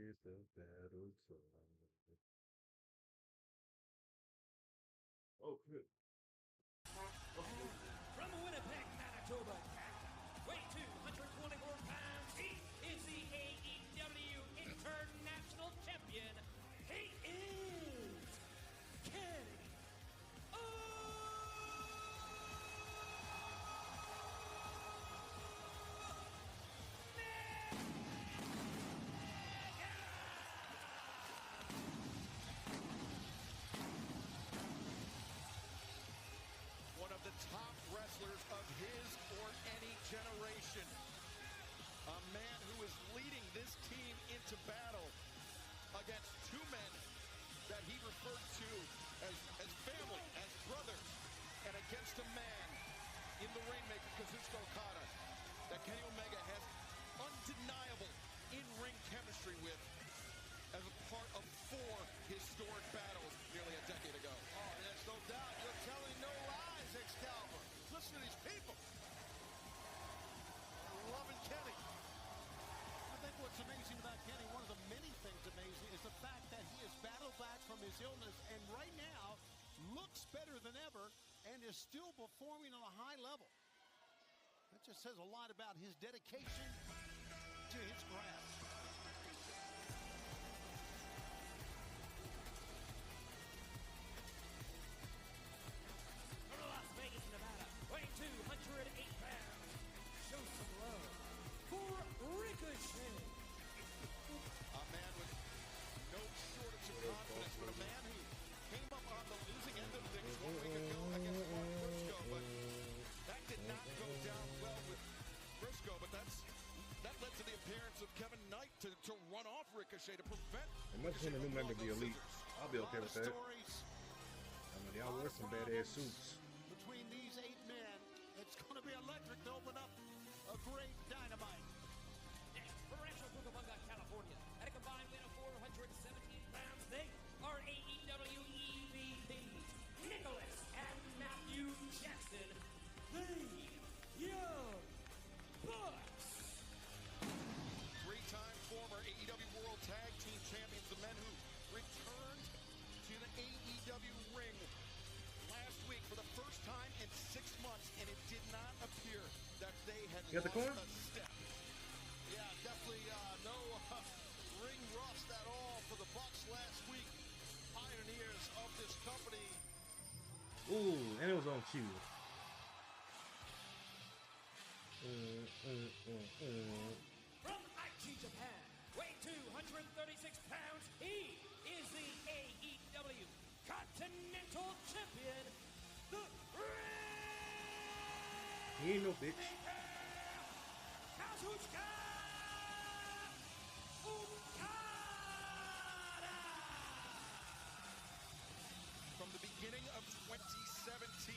is the battle time. Oh, good. From Winnipeg, Manitoba, Canada, weight 224 pounds, he is the AEW International Champion. He is Kenny One of the top wrestlers of his or any generation. A man who is leading this team into battle against two men that he referred to as family, as brothers, and against a man in the Rainmaker, Kazuchika Okada, that Kenny Omega has undeniable in-ring chemistry with as a part of 4 historic battles nearly a decade ago. Oh, there's no doubt. You're telling no lies, Excalibur. Listen to these people. Loving Kenny. I think what's amazing about Kenny, one of the many things amazing, is the fact that he has battled back from his illness and right now looks better than ever and is still performing on a high level. That just says a lot about his dedication to his craft. Las Vegas, Nevada, weighing 208 pounds. Show some love for Ricochet. A man with no shortage of confidence, but a man who came up on the losing end of things 1 week ago against Mark Briscoe, but that did not go down well with Briscoe, but that led to the appearance of Kevin Knight to run off Ricochet to prevent. And much when a new member of the Elite, I'll be okay with that. I mean, y'all wear some badass suits. Between these 8 men, it's going to be electric to open up a great Dynamite. Next, from Rancho Cucamonga, California, at a combined weight of 417 pounds, they are AEW EVPs, Nicholas and Matthew Jackson, the Young Bucks. 3-time former AEW World Tag Team Champions, the men who returned to the AEW ring last week for the first time in 6 months, and it did not appear that they had lost a step. Yeah, definitely no ring rust at all for the Bucks last week. Pioneers of this company. Ooh, and it was on cue. From Aichi, Japan, weighing 236 pounds, he is the AEW Continental Champion, the He ain't no bitch. Kazuchika Okada. From the beginning of 2017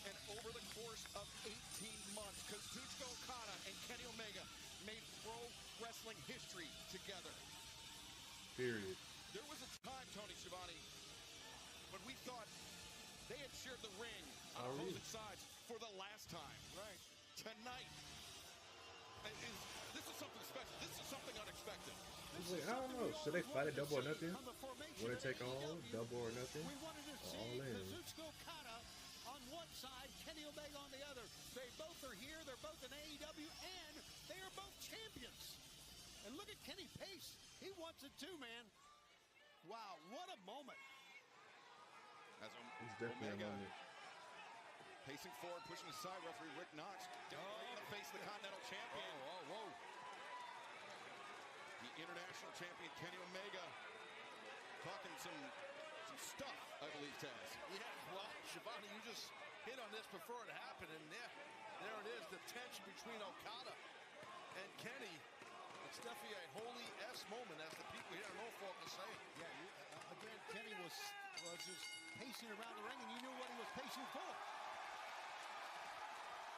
and over the course of 18 months, Kazuchika Okada and Kenny Omega made pro wrestling history together. Period. There was a time, Tony Schiavone, when we thought they had shared the ring on opposing sides for the last time. Right. Tonight, this is something special. This is something unexpected. I don't know. Should they fight a double or nothing? Will they take all double or nothing? Or all in? Kazuchika Okada on one side, Kenny Omega on the other. They both are here. They're both in AEW, and they are both champions. And look at Kenny Pace. He wants it too, man. Wow, what a moment. As It's definitely a moment. Pacing forward, pushing aside, referee Rick Knox. In the face of the Continental Champion. Whoa. The International Champion, Kenny Omega. Talking some stuff, I believe, Taz. Yeah, well, Schiavone, you just hit on this before it happened, and there it is, the tension between Okada and Kenny. It's definitely a holy S moment, as the people here in Norfolk are saying. Yeah, again, Kenny was just pacing around the ring, and you knew what he was pacing for.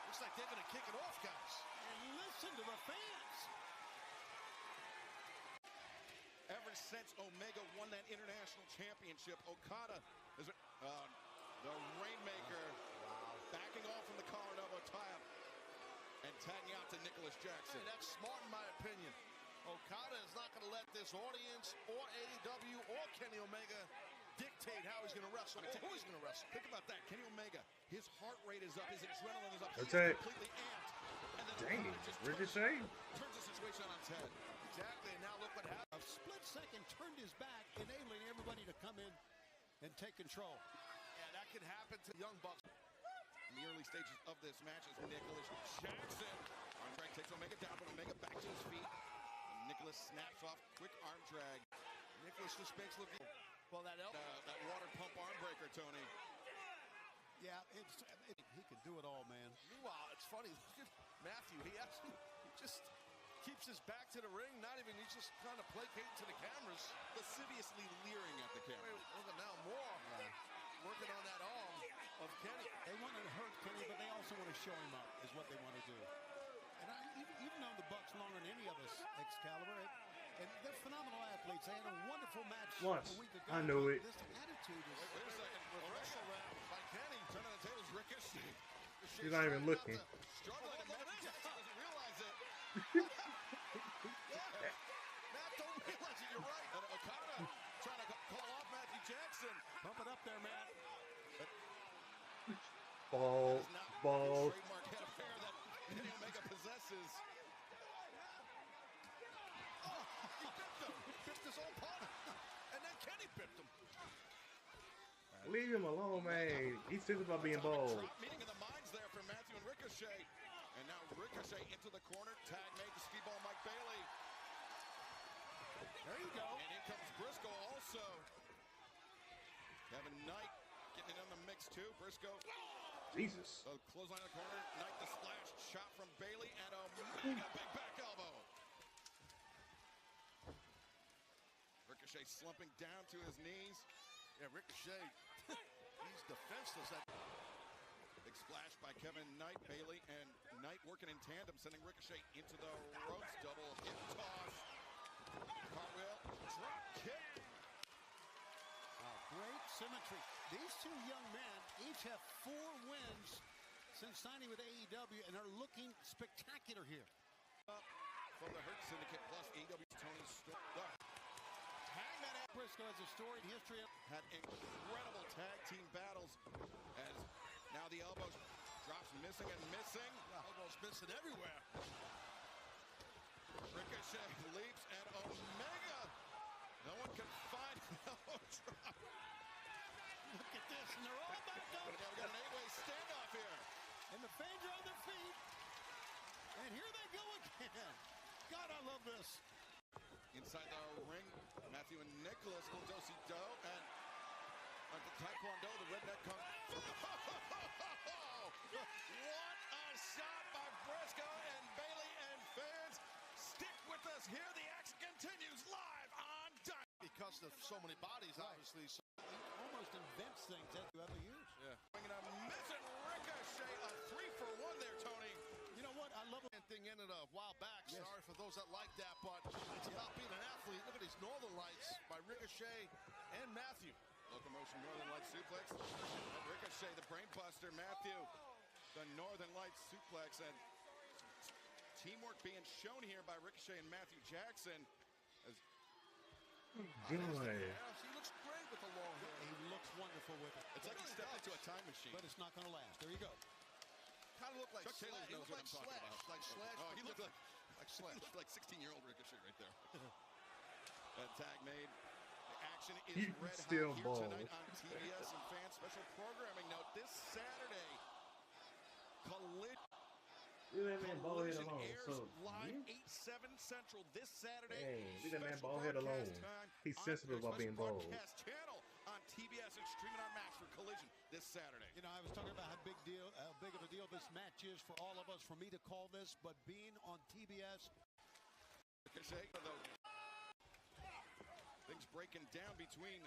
Looks like they're going to kick it off, guys. And listen to the fans. Ever since Omega won that international championship, Okada is the Rainmaker backing off from the collar and elbow tie-up and tagging out to Nicholas Jackson. Hey, that's smart in my opinion. Okada is not going to let this audience or AEW or Kenny Omega dictate how he's going to wrestle or who he's going to wrestle. Think about that. Kenny Omega, his heart rate is up, his adrenaline is up. That's He is it. completely amped. And then Dang, Okada just Ricochet. turns the situation on its head. Exactly, and now look what happened. A split second turned his back, enabling everybody to come in and take control. Yeah, that could happen to Young Bucks. In the early stages of this match is Nicholas Jackson. Arm drag takes Omega down, but Omega back to his feet. And Nicholas snaps off, quick arm drag. Nicholas just makes look. Well, that That water pump arm breaker, Tony. Yeah, he can do it all, man. Meanwhile, it's funny. Look at Matthew. He just keeps his back to the ring. He's just kind of placating to the cameras. Lasciviously leering at the camera. Look at now more. Working on that arm of Kenny. They want to hurt Kenny, but they also want to show him up, is what they want to do. And even though the Bucks longer than any of us, Excalibur, and they're phenomenal athletes. They had a wonderful match Once. a week ago. I knew it. This attitude is... Wait a second. Reversal round by Kenny. Turning the tables, Ricochet. He's not even looking. Struggling, and Matthew Jackson doesn't realize it. Matt don't realize it. You're right. And Okada trying to call off Matthew Jackson. Pump it up there, Matt. Ball. Not Ball. the trademark head of hair that Kenny Omega possesses. Oh, he bipped him. He bipped his own opponent. And then Kenny bipped him. Leave him alone, man. He's thinking about being bold. Meeting of the minds there for Matthew and Ricochet. And now Ricochet into the corner. Tag made to Speedball Mike Bailey. There you go. And in comes Briscoe also. Kevin Knight getting in on the mix too. Briscoe. Jesus. Clothesline in the corner. Knight the splash. Shot from Bailey. And Omega big back elbow. Ricochet slumping down to his knees. Yeah, Ricochet. He's defenseless. Big splash by Kevin Knight. Bailey and Knight working in tandem, sending Ricochet into the ropes. Double hip toss. Cartwheel. Drop kick. Great symmetry. These two young men each have 4 wins since signing with AEW and are looking spectacular here. From the Hurt Syndicate plus AEW's Tony Storm. Hangman Briscoe has a storied history. had incredible tag team battles as now the elbows drops missing and missing. Elbows missing everywhere. Ricochet leaps and Omega. No one can find an elbow drop. Look at this, and they're all back up. But now we got an 8-way standoff here. And the fans are on their feet. And here they go again. God, I love this. Inside the ring, Matthew and Nicholas will do-si-do, and like the Taekwondo, the redneck comes. What a shot by Briscoe and Bailey, and fans, stick with us here. The action continues live on Dynamite. Because of so many bodies, obviously. So He almost invents things that you ever use. Bringing a missing Ricochet, a 3-for-1 there, Tony. You know what? I love it. thing ended a while back. Yes. Sorry for those that like that, but it's about being an athlete. Look at these Northern Lights by Ricochet and Matthew. Locomotion Northern Lights suplex. Ricochet, the brain buster. Matthew, the Northern Lights suplex. And teamwork being shown here by Ricochet and Matthew Jackson. As Good. He looks great with the long hair. He looks wonderful with it. it's like he stepped into a time machine. But it's not going to last. There you go. Kind of looked like Chuck Taylor Slash. He knows looked what like I'm talking Slash. about. Like Slash. Oh, but he looked different. like Slash. He looked like 16-year-old Ricochet right there. That tag made. The action is He's red still hot here bald. tonight on TBS and fan special programming. Note this Saturday, Leave that man bald head Collision alone. airs So, live yeah? 8/7 Central this Saturday. Dang, leave that man Special bald head alone. broadcast time He's on sensitive their about being special bald. broadcast channel on TBS and streaming our match for Collision this Saturday. You know, I was talking about how big of a deal this match is for all of us, for me to call this, but being on TBS. Ricochet, things breaking down between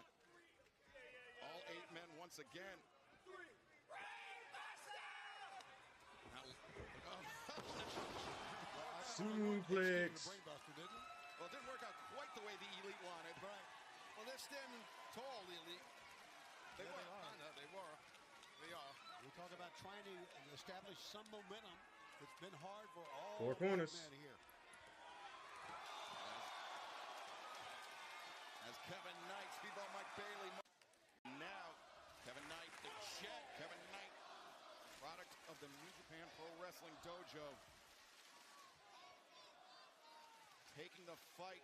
all 8 men once again. Suplex. Brainbuster, didn't he? Well, it didn't work out quite the way the Elite wanted. Right. Well, they're standing tall, the Elite. They are. I know, they were. They are. We talk about trying to establish some momentum. It's been hard for all 4 corners. men here. As Kevin Knight, Speedball Mike Bailey. Now, Kevin Knight, the Jet. Kevin Knight, product of the New Japan Pro Wrestling Dojo. Taking the fight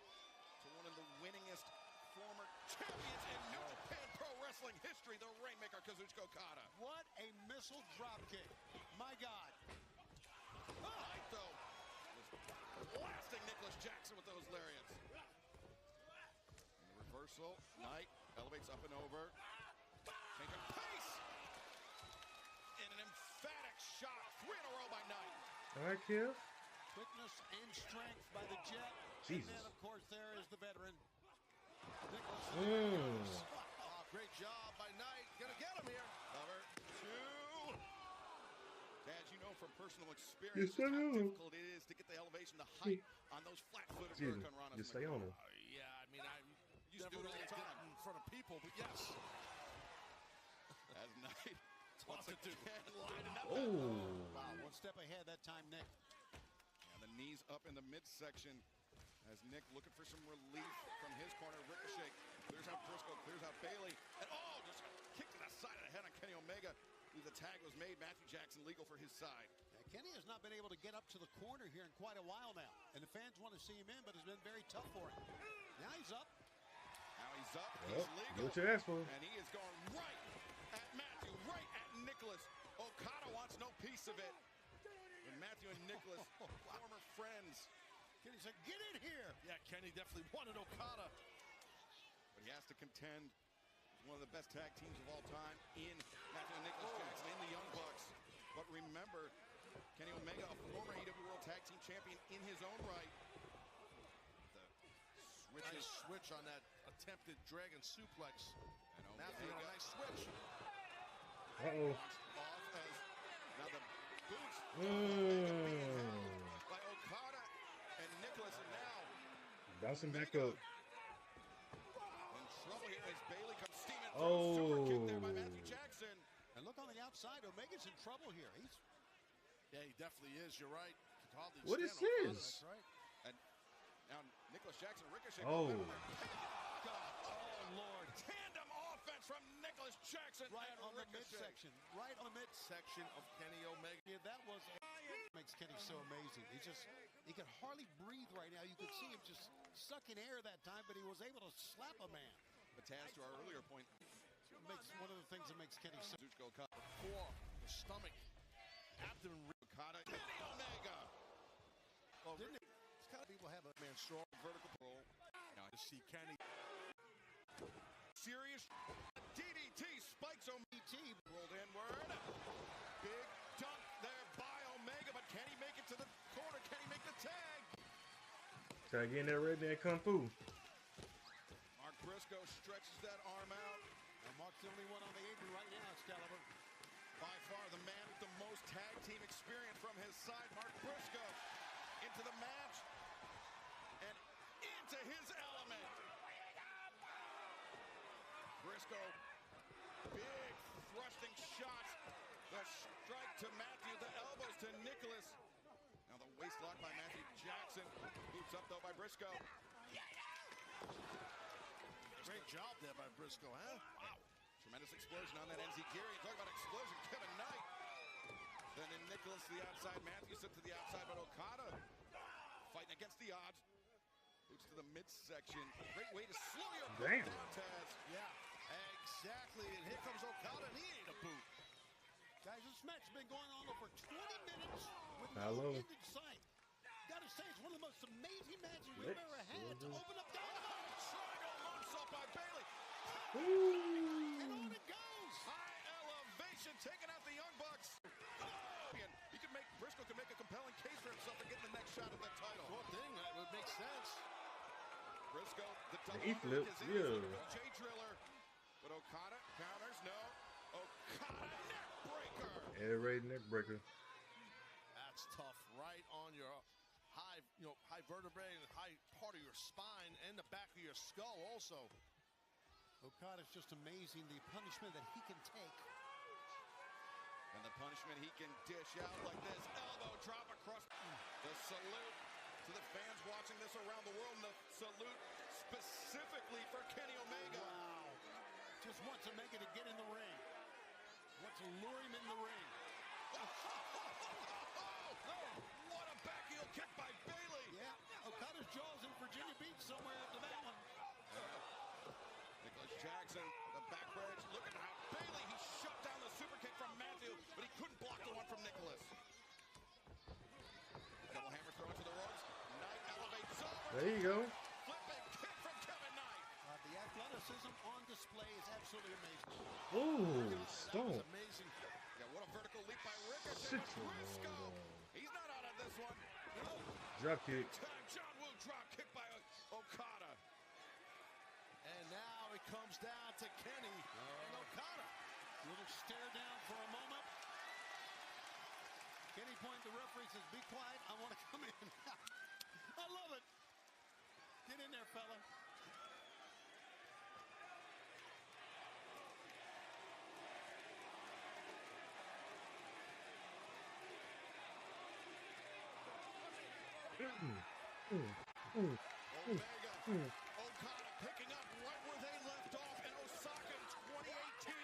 to one of the winningest former champions in New Japan Pro Wrestling history, the Rainmaker, Kazuchika Okada. What a missile dropkick. My God. Knight, though, was blasting Nicholas Jackson with those lariats. And the reversal, Knight elevates up and over. Taking pace. And an emphatic shot. 3 in a row by Knight. All right, Kev. Quickness and strength by the Jet. Jesus. And then, of course, there is the veteran. Nicholas. Oh, great job by Knight. Gonna get him here. Cover 2. As you know from personal experience, Yes, I just how know. difficult it is to get the elevation, the height on those flat-footed Excuse me. Hurricane Ranas. Just stay on him. Yeah, I mean, I Used to never do it all really the did time. it in front of people, but yes. As Knight once Tough to do. again lining up. Oh. Wow, one step ahead that time, Nick. And the knees up in the midsection as Nick looking for some relief from his corner. Ricochet clears out Briscoe, clears out Bailey. And just a kick to the side of the head on Kenny Omega. The tag was made. Matthew Jackson legal for his side. Kenny has not been able to get up to the corner here in quite a while now. And the fans want to see him in, but it's been very tough for him. Now he's up. Now he's up. Yep, He's legal. do what you asked for. And he is going right at Matthew, right at Nicholas. Okada wants no piece of it. And Matthew and Nicholas, former friends. Kenny said, get in here. Yeah, Kenny definitely wanted Okada. But he has to contend with one of the best tag teams of all time in Matthew and Nicholas Jackson in the Young Bucks. But remember, Kenny Omega, a former AEW World Tag Team Champion in his own right. The Nice switch on that attempted dragon suplex. And Matthew on a Omega nice switch. Uh-oh. off as now the boots Mm. by Okada and Nicholas, and now Bouncing back up. in trouble here as Bailey comes steaming through. Oh. Super kick there by Matthew Jackson. And look on the outside. Omega's in trouble here. Yeah, he definitely is. You're right. Could hardly What is stand Okada. this? That's right. And now Nicholas Jackson, Ricochet. Oh. God. Oh, Lord. Tandem offense from Nicholas Jackson Right and on the Ricochet. midsection. Right on the midsection. Section of Kenny Omega. Yeah, that was makes Kenny so amazing. He could hardly breathe right now. You could see him just sucking air that time, but he was able to slap a man. But Taz, to our earlier point, Makes one of the things that makes Kenny so. Kazuchika Okada, Core, the stomach, abdomen. Okada, Kenny Omega. Well, Didn't it? it's kind of people have a man strong Vertical roll. now to see Kenny. Serious DDT spikes Omega. Rolled inward. Big dunk there by Omega, but can he make it to the corner? Can he make the tag? Try getting that redneck kung fu. Mark Briscoe stretches that arm out. And Mark's the only one on the apron right now, Excalibur. By far the man with the most tag team experience from his side, Mark Briscoe, into the match and into his element. Briscoe, big thrusting shots. The strike to Matthew, the elbows to Nicholas. Now the waist lock by Matthew Jackson. Boots up though by Briscoe. Great job there by Briscoe, huh? Wow. Tremendous explosion on that NZ Gary. Talk about explosion, Kevin Knight. Then in Nicholas to the outside, Matthews up to the outside, but Okada fighting against the odds. Boots to the midsection. Great way to slow your Damn. down, Taz. Yeah, exactly. And here comes Okada, and he ain't a boot. Guys, this match has been going on over 20 minutes with Hello. no end in sight. Gotta say, it's one of the most amazing matches we've ever had to open up Dynamite. Triangle moonsault by Bailey. And Ooh. on it goes. High elevation, taking out the Young Bucks. And Briscoe can make a compelling case for himself to get the next shot at that title. Sure thing, that would make sense. Briscoe, the double He underhook flipped, is in his yeah. Jay Driller. But Okada counters, no. Okada neck breaker. Air raid neck breaker. That's tough, right on your high vertebrae and high part of your spine and the back of your skull also. Okada's just amazing, the punishment that he can take. And the punishment he can dish out like this. Elbow drop across. The salute to the fans watching this around the world. And the salute specifically for Kenny Omega. Wow. Just wants Omega to get in the ring. Wants to lure him in the ring. What a back heel kick by Bailey. Yeah, Okada's jaw's in Virginia Beach somewhere after that one. Nicholas Jackson, the back bridge, looking at how Bailey, he shut down the super kick from Matthew, but he couldn't block the one from Nicholas. Double hammer throw to the ropes. Knight elevates over. There you go. Flipping kick from Kevin Knight. The athleticism on display is absolutely amazing. Ooh, That stone. was amazing. Yeah, what a vertical leap by Ricochet. Shit. Briscoe. He's not out of this one. No. Drop kick. John Woo drop kick by Okada. And now it comes down to Kenny and Okada. Little stare down for a moment. Kenny pointed to the referee, says, be quiet, I want to come in. I love it. Get in there, fella. Omega, Okada picking up right where they left off in Osaka in 2018.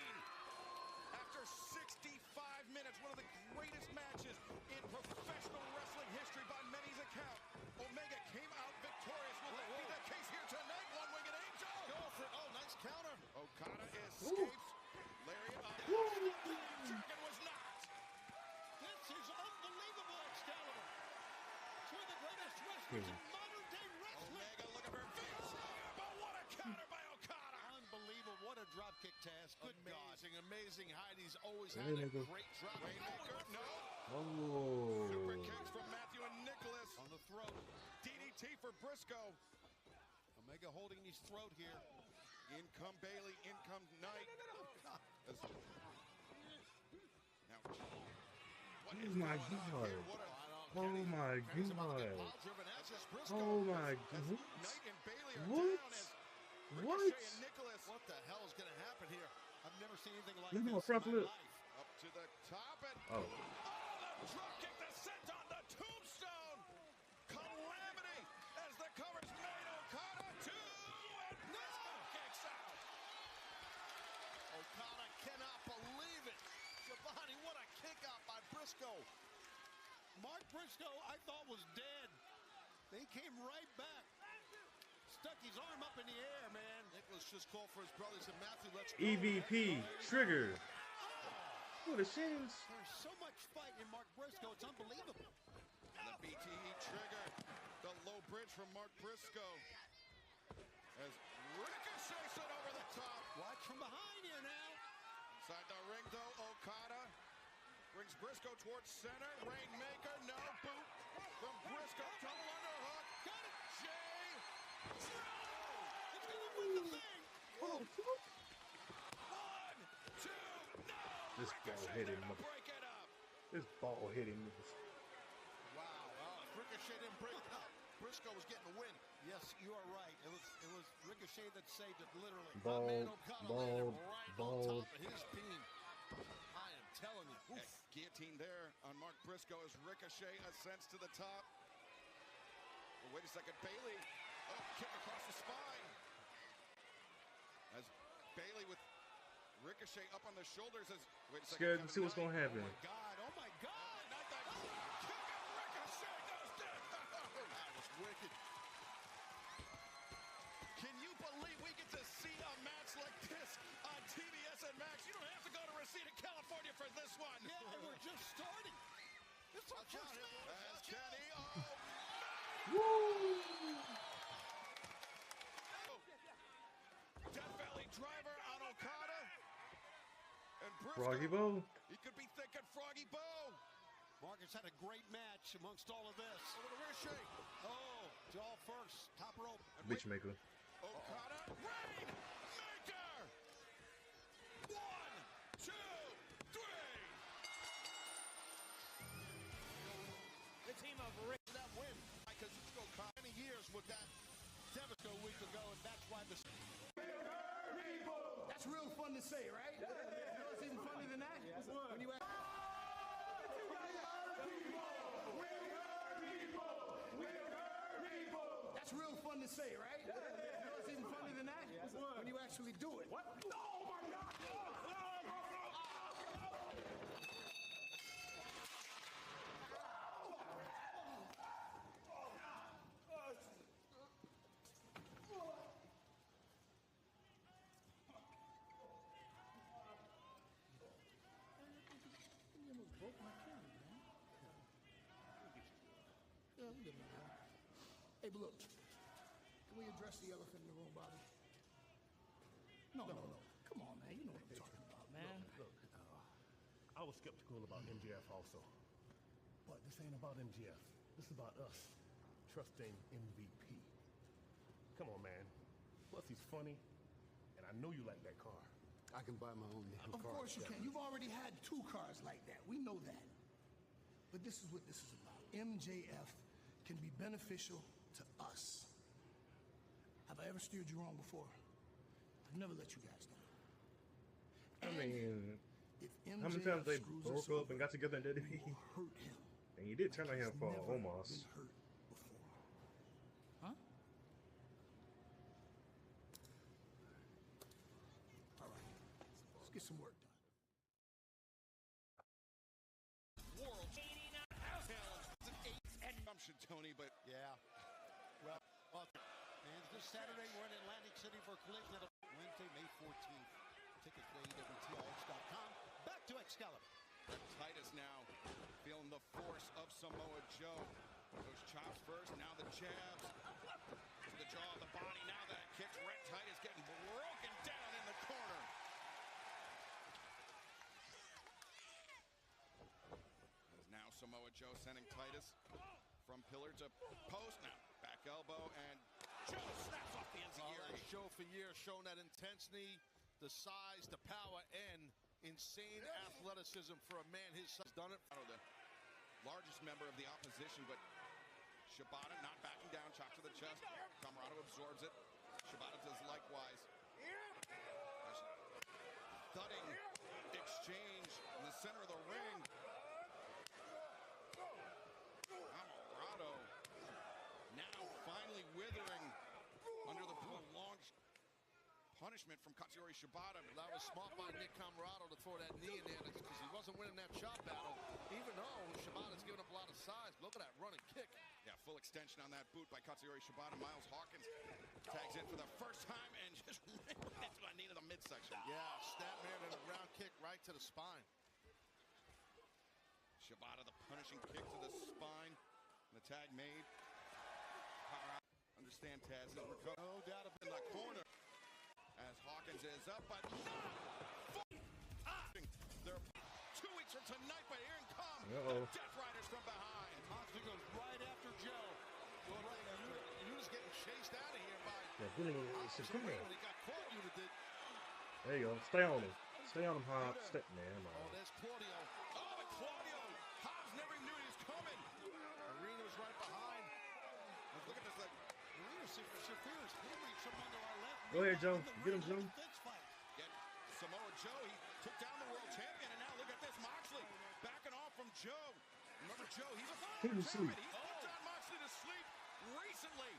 After 65 minutes, one of the greatest matches in professional wrestling history by many's account, Omega came out victorious. Will that be the case here tonight? One-winged angel. Go for it. Oh, nice counter. Okada escapes. Lariat up. Dragon was knocked. This is unbelievable, Excalibur. It's one of the greatest wrestlers in modern day wrestling. Omega looking for Vince. But what a counter by Okada. Unbelievable. What a drop kick, Taz. Good Amazing, amazing height. He's always There had a you go. great drop. Rainmaker, no. Oh. Super kicks from Matthew and Nicholas. God. On the throat. DDT for Briscoe. Omega holding his throat here. In come Bailey, in come Knight. As- Now, what Oh is my going on God. here? What a Oh my He's about to get God. pile driven out. This is Briscoe. Oh my as God. Knight and Bailey are What? down as What? Ricochet and Nicholas What the hell is going to happen here? I've never seen anything like Look at this my front in my flip. life. up to the top and Oh. the drop kick descent on the tombstone. Calamity as the cover's made. Okada 2 and Briscoe kicks out. Okada cannot believe it. Giovanni, what a kick out by Briscoe. Mark Briscoe, I thought was dead. They came right back. Stuck his arm up in the air, man. Nicholas just called for his brothers and Matthew. Let's go. EVP. Trigger. What a shins. There's so much fight in Mark Briscoe. It's unbelievable. And the BTE trigger. The low bridge from Mark Briscoe. As Ricochet stood over the top. Watch from behind here now. Inside the ring, though, Okada brings Briscoe towards center. Rainmaker, no boot from Briscoe. Double underhook. Got it. Jay. It's going to win the thing. One, two, no. This ball Ricochet hit there him. to break it up. This ball hit him. Wow. Ricochet didn't break it up. Briscoe was getting the win. Yes, you are right. It was Ricochet that saved it, literally. Bald, My man Okada landed bald, right on bald. top of his beam. I am telling you. Oof. Guillotine there on Mark Briscoe as Ricochet ascends to the top. But wait a second, Bailey. Oh, kick across the spine. As Bailey with Ricochet up on the shoulders as wait a second. Scared to Kevin see what's Knight. gonna happen. Oh my God. Not that kick and Ricochet goes down. That was wicked. Can you believe we get to see a match like this on TBS and Max? You don't have to go to Reseda, California for this one. Yeah, and we're just starting. It's our first match. As Kenny, oh, Woo! Death Valley driver on Okada. And Briscoe, Froggy Bow. he could be thinking Froggy Bow. Marcus had a great match amongst all of this. Over to Ricochet. Oh, jaw first, top rope. And Bitch maker. Okada, Rainmaker. 1, 2, 3. The team of Rick. That win. Because it's go many years with that Devasto a week ago, and that's why the. That's real fun to say, right? You know what's even funnier than that? When you ask. That's real fun to say, right? You know what's than that? When you actually do it. What? Oh my God! You almost broke my camera, man. Yeah, you did, man. Hey, but look. Can we address the elephant in the room, Bobby? No. Come on, man. You know what I'm talking about, man. Look, I was skeptical about MJF also. But this ain't about MJF. This is about us trusting MVP. Come on, man. Plus, he's funny, and I know you like that car. I can buy my own car. Of course you can. You've already had 2 cars like that. We know that. But this is what this is about. MJF can be beneficial to us. Have I ever steered you wrong before? I've never let you guys down. I mean, If how many times they broke up and got together and did it? Hurt him. And you did turn on him for Never Omos. been hurt before. Huh? All right. Let's get some work done. World challenge. It's an 8 assumption, Tony, but Yeah. Well, and this Saturday we're in Atlantic City for Collision Wednesday, May 14th. Tickets to AEWTRX.com. Back to Excalibur. Titus now feeling the force of Samoa Joe. Those chops first, now the jabs. To the jaw of the body, now that kicks. Red Titus getting broken down in the corner. As now Samoa Joe sending Titus from pillar to post. Now back elbow, and Joe snaps off the enziguri. Show for years, shown that intensity, the size, the power, and insane athleticism for a man his size. Done it. The largest member of the opposition, but Shibata not backing down, chop to the chest. Camarado absorbs it. Shibata does likewise. Thudding exchange in the center of the ring. Camarado now finally withering under the prolonged punishment from Katsuyori Shibata. That was smart by Nick Camarado to throw that knee in there because he wasn't winning that chop battle, even though Shibata's giving up a lot of size. Look at that running kick. Yeah, full extension on that boot by Katsuyori Shibata. Miles Hawkins tags in for the first time and just hits my knee to the midsection. Yeah, snap man and a round kick right to the spine. Shibata, the punishing kick to the spine. And the tag made. Understand Taz is recovering. No doubt in the corner. As Hawkins is up, but they're 2 weeks from tonight, but here come the Death Riders from behind. Moxley goes right after Joe. Well, right, and he was getting chased out of here by Come here. when he got caught. You did. There you go. Stay on him. Stay on him, Hobbs. Stay, man. Oh, there's Claudio. Oh, but Claudio! Hobbs never knew he was coming. Arena's right behind. Look at this. Arena Shafir is hovering from under our left. Go ahead, Joe. Get him, Joe. Get Samoa Joe. He took down the world champion, and now look at this. Moxley backing off from Joe. Remember Joe? He's a Put him to sleep. He's put John Moxley to sleep recently.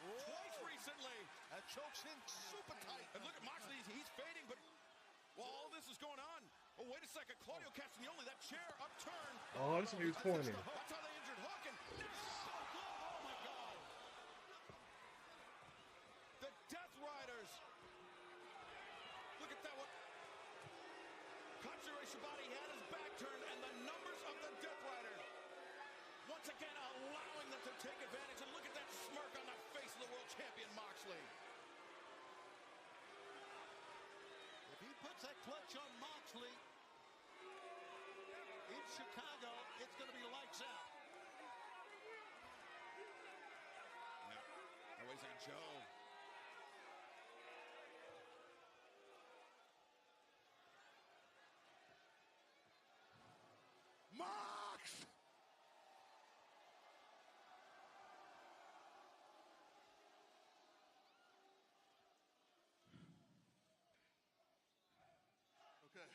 Twice recently. That chokes in super tight. And look at Moxley. He's fading, but while all this is going on, oh, wait a second. Claudio Castagnoli, that chair upturned. Oh, this is corny. That's how they injured Hook. And oh, my God. The Death Riders. Look at that one. Katsuyori Shibata had his back turned, and the numbers of the Death Riders once again allowing them to take advantage. And look at that smirk on the face of the world champion Moxley. If he puts that clutch on Moxley in Chicago, it's going to be lights out. Now, always on Joe. Mox! Okay.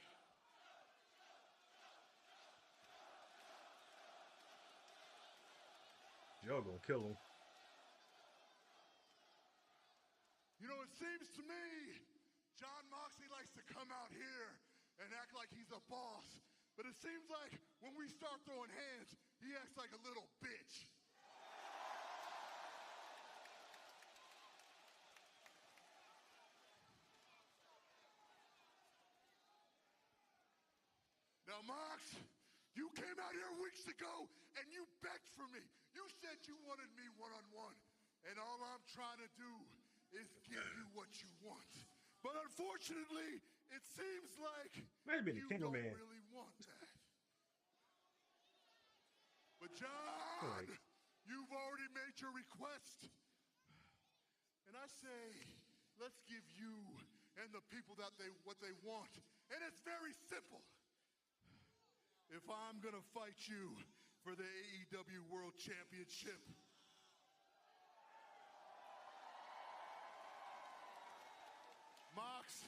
Joe gonna kill him. You know, it's seems to me John Moxley likes to come out here and act like he's a boss. But it seems like when we start throwing hands, he acts like a little bitch. Now, Mox, you came out here weeks ago and you begged for me. You said you wanted me one-on-one. And all I'm trying to do is give you what you want. But unfortunately, it seems like you don't really want that. But John, you've already made your request. And I say, let's give you and the people what they want. And it's very simple. If I'm gonna fight you for the AEW World Championship, Mox,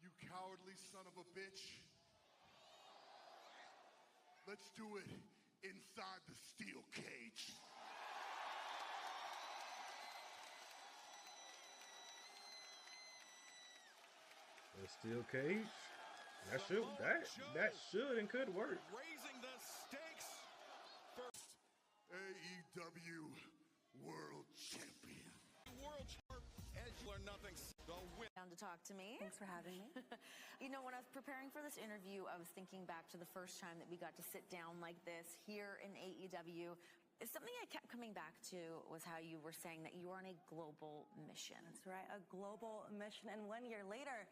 you cowardly son of a bitch, let's do it inside the steel cage. The steel cage? That should and could work. Raising the stakes for AEW World Champion. World Champ, as you learn nothing. The win. Down to talk to me. Thanks for having me. You know, when I was preparing for this interview, I was thinking back to the first time that we got to sit down like this here in AEW. Something I kept coming back to was how you were saying that you were on a global mission. That's right, a global mission. And 1 year later,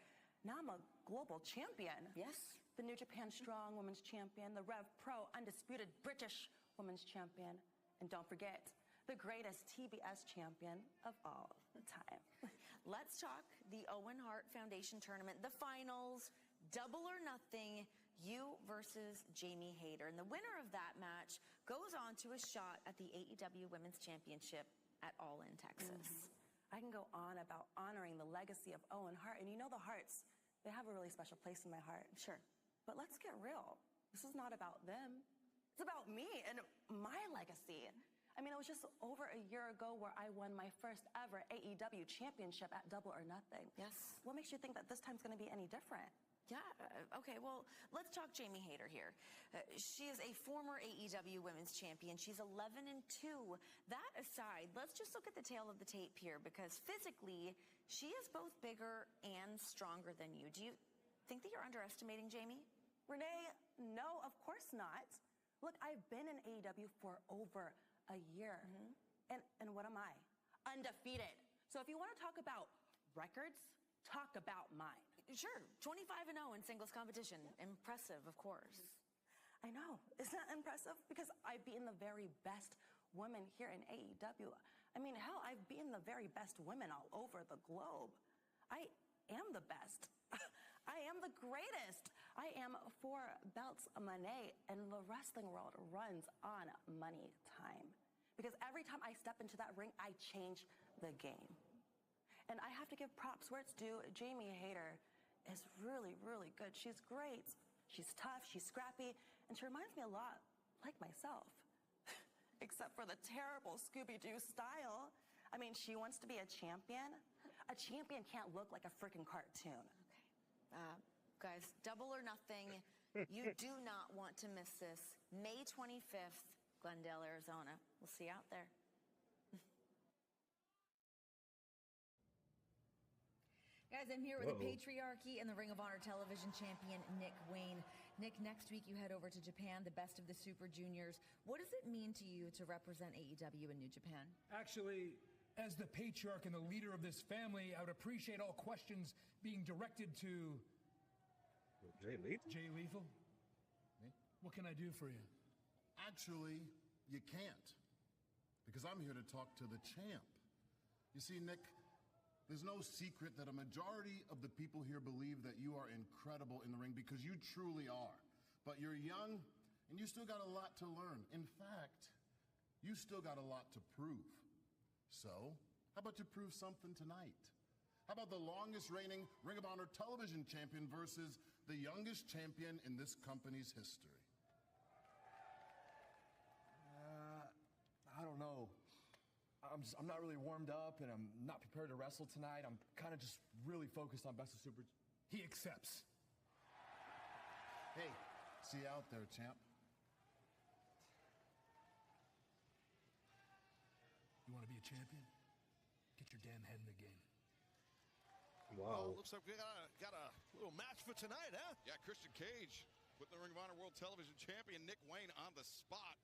now I'm a global champion. Yes. The New Japan Strong Women's Champion, the Rev Pro Undisputed British Women's Champion, and don't forget, the greatest TBS champion of all time. Let's talk the Owen Hart Foundation Tournament, the finals, double or nothing, you versus Jamie Hayter. And the winner of that match goes on to a shot at the AEW Women's Championship at All In Texas. I can go on about honoring the legacy of Owen Hart. And you know the Harts, they have a really special place in my heart. Sure. But let's get real. This is not about them. It's about me and my legacy. I mean, it was just over a year ago where I won my first ever AEW championship at Double or Nothing. Yes. What makes you think that this time's going to be any different? Yeah, okay, well, let's talk Jamie Hayter here. She is a former AEW Women's Champion. She's 11-2. That aside, let's just look at the tail of the tape here, because physically, she is both bigger and stronger than you. Do you think that you're underestimating Jamie? Renee, no, of course not. Look, I've been in AEW for over a year. And what am I? Undefeated. So if you want to talk about records, talk about mine. Sure, 25-0 in singles competition. Impressive, of course. I know. Isn't that impressive? Because I've beaten the very best women here in AEW. I mean, hell, I've beaten the very best women all over the globe. I am the best. I am the greatest. I am 4 belts money, and the wrestling world runs on money time. Because every time I step into that ring, I change the game. And I have to give props where it's due. Jamie Hayter is really, really good. She's great. She's tough, she's scrappy, and she reminds me a lot like myself. Except for the terrible Scooby-Doo style. I mean, she wants to be a champion. A champion can't look like a freaking cartoon. Okay. Guys, Double or Nothing. You do not want to miss this. May 25th, Glendale, Arizona. We'll see you out there. Guys, I'm here with the Patriarchy and the Ring of Honor television champion, Nick Wayne. Nick, next week you head over to Japan, the Best of the Super Juniors. What does it mean to you to represent AEW in New Japan? Actually, as the patriarch and the leader of this family, I would appreciate all questions being directed to... Jay Lethal? Jay Lethal? Me? What can I do for you? Actually, you can't. Because I'm here to talk to the champ. You see, Nick, there's no secret that a majority of the people here believe that you are incredible in the ring, because you truly are. But you're young, and you still got a lot to learn. In fact, you still got a lot to prove. So, how about you prove something tonight? How about the longest reigning Ring of Honor television champion versus the youngest champion in this company's history? I don't know. I'm not really warmed up, and I'm not prepared to wrestle tonight. I'm kind of just really focused on Best of Super. He accepts. Hey, see you out there, champ. You want to be a champion? Get your damn head in the game. Wow. Looks like we got a little match for tonight, huh? Yeah, Christian Cage with the Ring of Honor World Television Champion Nick Wayne on the spot.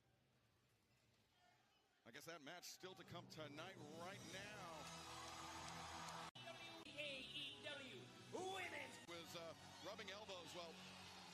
I guess that match still to come tonight right now. AEW Women's Was rubbing elbows. Well,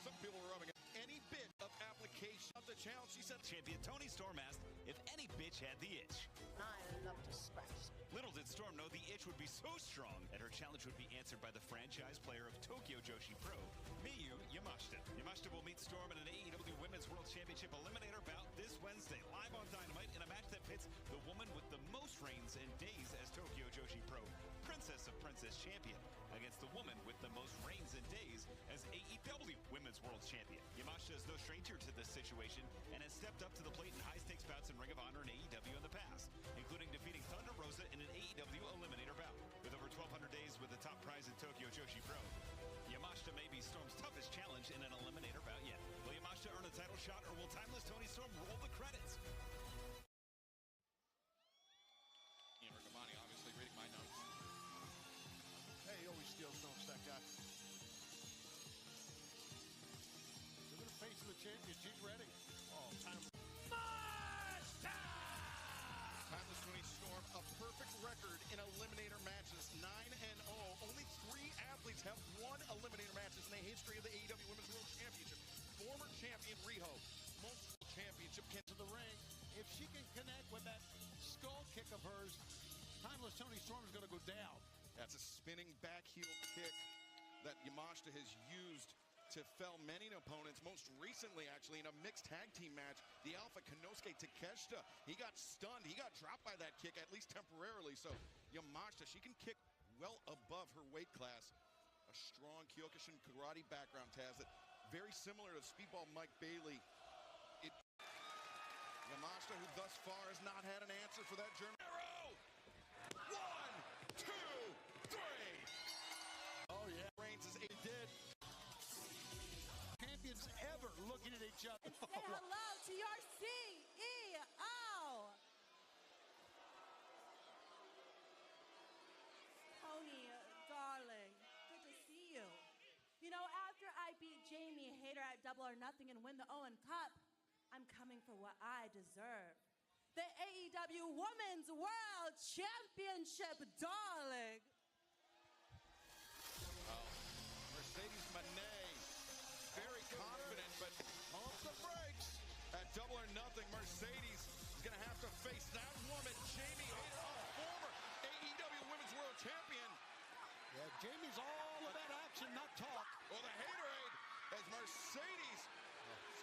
some people were rubbing any bit of application of the challenge. She said, Champion Toni Storm asked if any bitch had the itch. I love to scratch. Little did Storm know the itch would be so strong that her challenge would be answered by the franchise player of Tokyo Joshi Pro, Miyu Yamashita. Yamashita will meet Storm in an AEW Women's World Championship Eliminator bout this Wednesday, live on Dynamite, in a match that pits the woman with the most reigns and days as Tokyo Joshi Pro Princess of Princess Champion against the woman with the most reigns and days as AEW Women's World Champion. Yamashita is no stranger to this situation and has stepped up to the plate in high-stakes bouts in Ring of Honor and AEW in the past, including defeating Thunder Rosa in an AEW Eliminator bout. With over 1,200 days with the top prize in Tokyo Joshi Pro, Yamashita may be Storm's toughest challenge in an Eliminator bout yet. Will Yamashita earn a title shot, or will timeless Toni Storm roll the credits? Ian Riccaboni obviously reading my notes. Hey, he always steals notes, that guy. To the face of the champion, she's ready. Oh, time. Timeless Toni Storm, a perfect record in Eliminator matches, 9-0. Only 3 athletes have won Eliminator matches in the history of the AEW Women's World Championship. Former champion Riho, multiple championship To the ring. If she can connect with that skull kick of hers, timeless Toni Storm is going to go down. That's a spinning back heel kick that Yamashita has used to fell many opponents, most recently actually in a mixed tag team match, the Alpha Konosuke Takeshita. He got stunned. He got dropped by that kick, at least temporarily. So Yamashita, she can kick well above her weight class. A strong Kyokushin karate background, Taz, that very similar to Speedball Mike Bailey. Yamashita, who thus far has not had an answer for that German arrow. 1, 2, 3. Oh, yeah. Reigns is a did. Champions ever looking at each other. Say hello to your CEO. Tony, darling, good to see you. You know, after I beat Jamie Hayter at Double or Nothing and win the Owen Cup, I'm coming for what I deserve. The AEW Women's World Championship, darling. Mercedes Moné, very confident, but pump the brakes. At Double or Nothing, Mercedes is going to have to face that woman, Jamie Hayter, a former AEW Women's World Champion. Yeah, Jamie's all about action, not talk. Well, the Haterade as Mercedes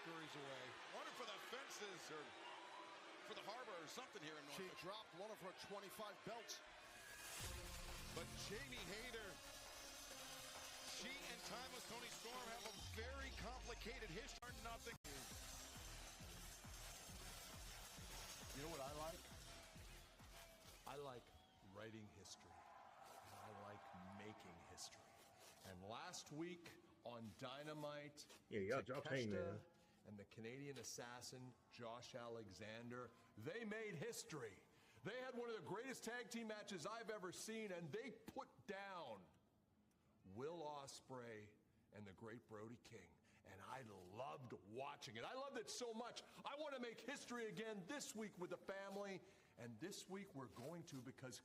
scurries away. Running for the fences or for the harbor or something here in North. She dropped one of her 25 belts. But Jamie Hayter, she and timeless Toni Storm have a very complicated history. Nothing. You know what I like? I like writing history. And I like making history. And last week on Dynamite, Yeah, y'all drop Hangman. and the Canadian assassin, Josh Alexander, they made history. They had one of the greatest tag team matches I've ever seen, and they put down Will Ospreay and the great Brody King. And I loved watching it. I loved it so much. I want to make history again this week with the family. And this week we're going to, because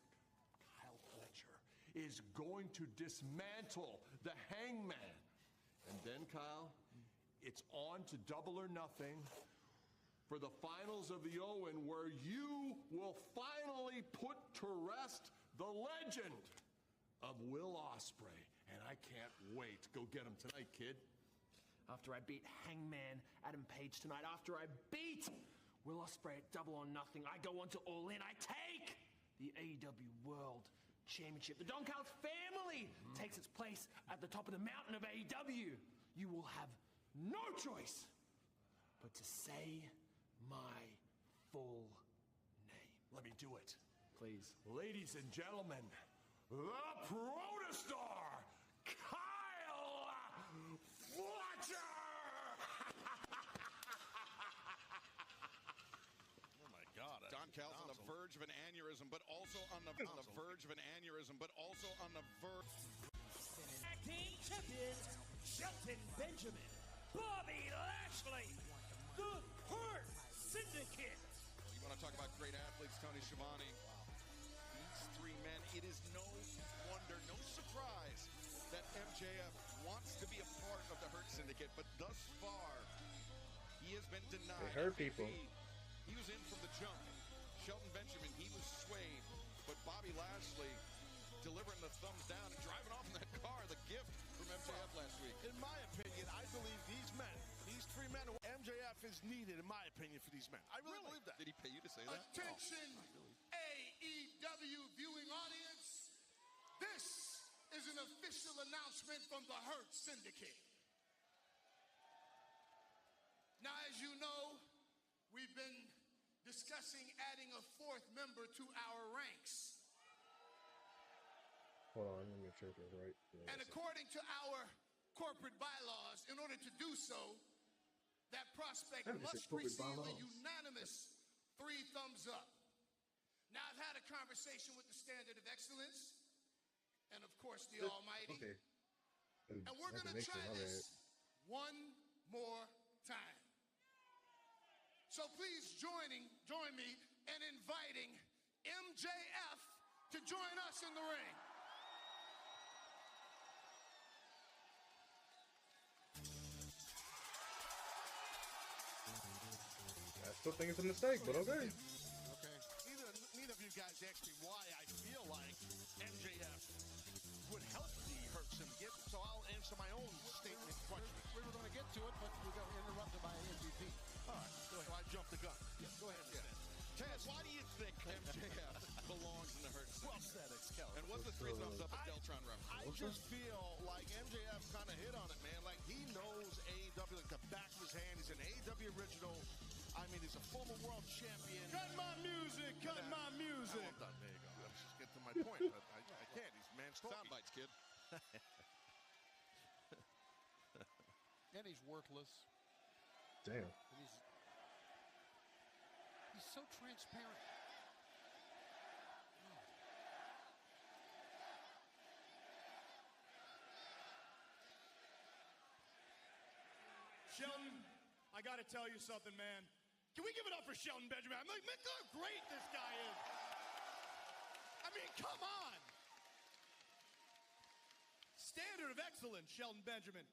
Kyle Fletcher is going to dismantle the Hangman. And then, Kyle, it's on to Double or Nothing for the finals of the Owen, where you will finally put to rest the legend of Will Ospreay. And I can't wait. Go get him tonight, kid. After I beat Hangman Adam Page tonight, after I beat Will Ospreay at Double or Nothing, I go on to All In. I take the AEW World Championship. The Don Callis family takes its place at the top of the mountain of AEW. You will have no choice but to say my full name. Let me do it. Please. please. Ladies and gentlemen, the protostar, Kyle Fletcher! Oh my God! Don Cal's on the verge of an aneurysm, but also on the verge of an aneurysm, but also on the verge. Tag team champions, Shelton Benjamin, Bobby Lashley, the Hurt Syndicate. You want to talk about great athletes, Tony Schiavone? These three men, it is no wonder, no surprise that MJF wants to be a part of the Hurt Syndicate, but thus far, he has been denied. They hurt people. He was in from the jump. Shelton Benjamin, he was swayed, but Bobby Lashley delivering the thumbs down and driving off in that car, the gift from MJF last week. In my opinion, I believe these men, these three men, MJF is needed, in my opinion, for these men. I really believe that. Did he pay you to say that? Attention, AEW viewing audience. This is an official announcement from the Hurt Syndicate. Now, as you know, we've been discussing adding a fourth member to our ranks. Hold on, let me make sure it's right. Yeah, And according to our corporate bylaws, in order to do so, that prospect must receive a unanimous 3 thumbs up. Now, I've had a conversation with the Standard of Excellence and, of course, the Almighty. Okay. And we're going to try this one more time. So please join me in inviting MJF to join us in the ring. I still think it's a mistake, but okay. Okay. Neither of you guys asked me why I feel like MJF would help the Hurt Syndicate, so I'll answer my own statement question. We were going to get to it, but we got interrupted by MVP. All right, go ahead. So I jumped the gun. Yeah, go ahead. Yeah. Taz, why do you think MJF belongs in the Hurt Syndicate? Well said, Excalibur. And what's the 3 thumbs up at Deltron reference? I just feel like MJF kind of hit on it, man. Like, he knows AEW like the back of his hand. He's an AEW original. I mean, he's a former world champion. Cut my music, cut my music. I'm done. There you go. Let's just get to my point. But I can't. He's man's talking. Sound bites, kid. And he's worthless. Damn. And he's so transparent. Shelton, I got to tell you something, man. Can we give it up for Shelton Benjamin? I'm like, look how great this guy is. I mean, come on. Standard of excellence, Shelton Benjamin.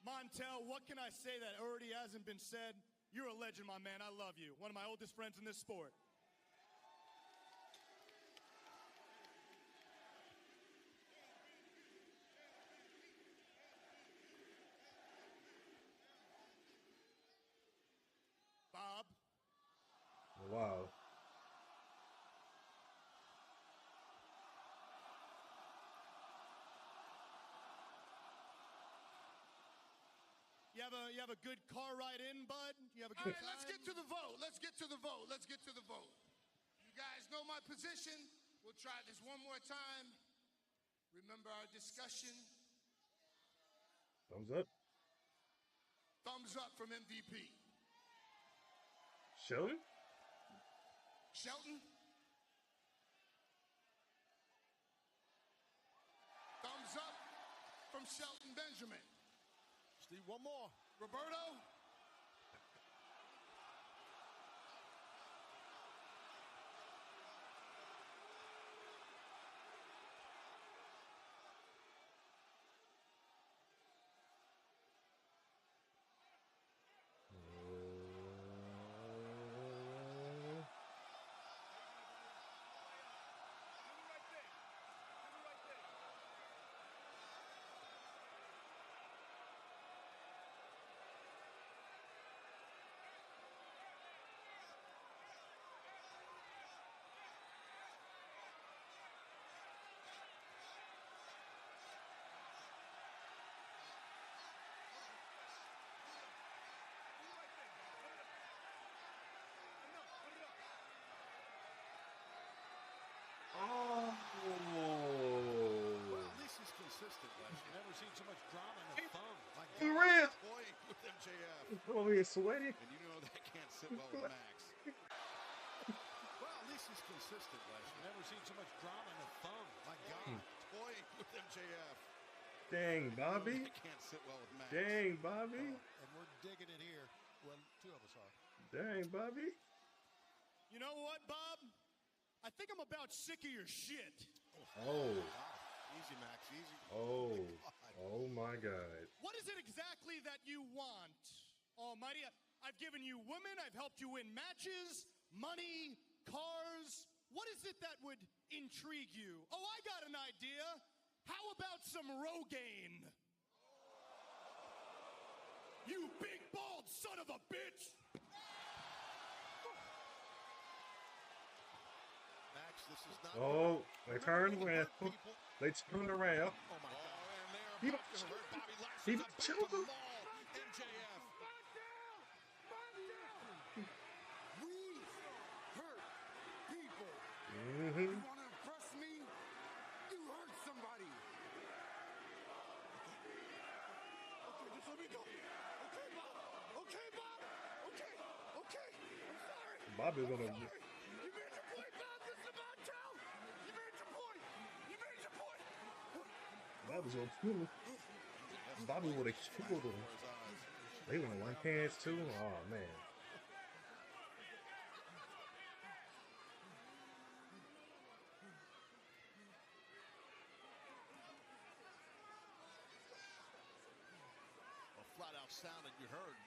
Montel, what can I say that already hasn't been said? You're a legend, my man. I love you. One of my oldest friends in this sport. Bob. Wow. You have a good car ride in, bud? You have a All good right, let's get to the vote. Let's get to the vote. Let's get to the vote. You guys know my position. We'll try this one more time. Remember our discussion. Thumbs up. Thumbs up from MVP. Shelton? Shelton? Thumbs up from Shelton Benjamin. Steve, one more. Roberto? MJF. Oh, he's sweaty. And you know that can't sit well with Max. Well, at least he's consistent, Lashley. Never seen so much drama in a thumb. My God, toying with MJF. Dang, Bobby. That can't sit well with Max. Dang, Bobby. And we're digging it here. Well, two of us are. Dang, Bobby. You know what, Bob? I think I'm about sick of your shit. Oh. Easy, Max, easy. Oh. Oh, my God. What is it exactly that you want, Almighty? I've given you women. I've helped you win matches, money, cars. What is it that would intrigue you? Oh, I got an idea. How about some Rogaine? You big, bald son of a bitch! Max, this is not... Oh, they turned around. They turned around. Oh, my God. He choked him. MJF. We hurt people. Mm-hmm. You want to impress me? You hurt somebody. Okay, just let me go. Okay, Bob. Okay, Bob. Okay. Okay. I'm sorry. Bobby's gonna. You made your point, Bob. This is about town. You made your point. You made your point. Bobby's gonna kill him. Bobby would have killed him. They went to one hands too. Oh man. A flat out sound that you heard.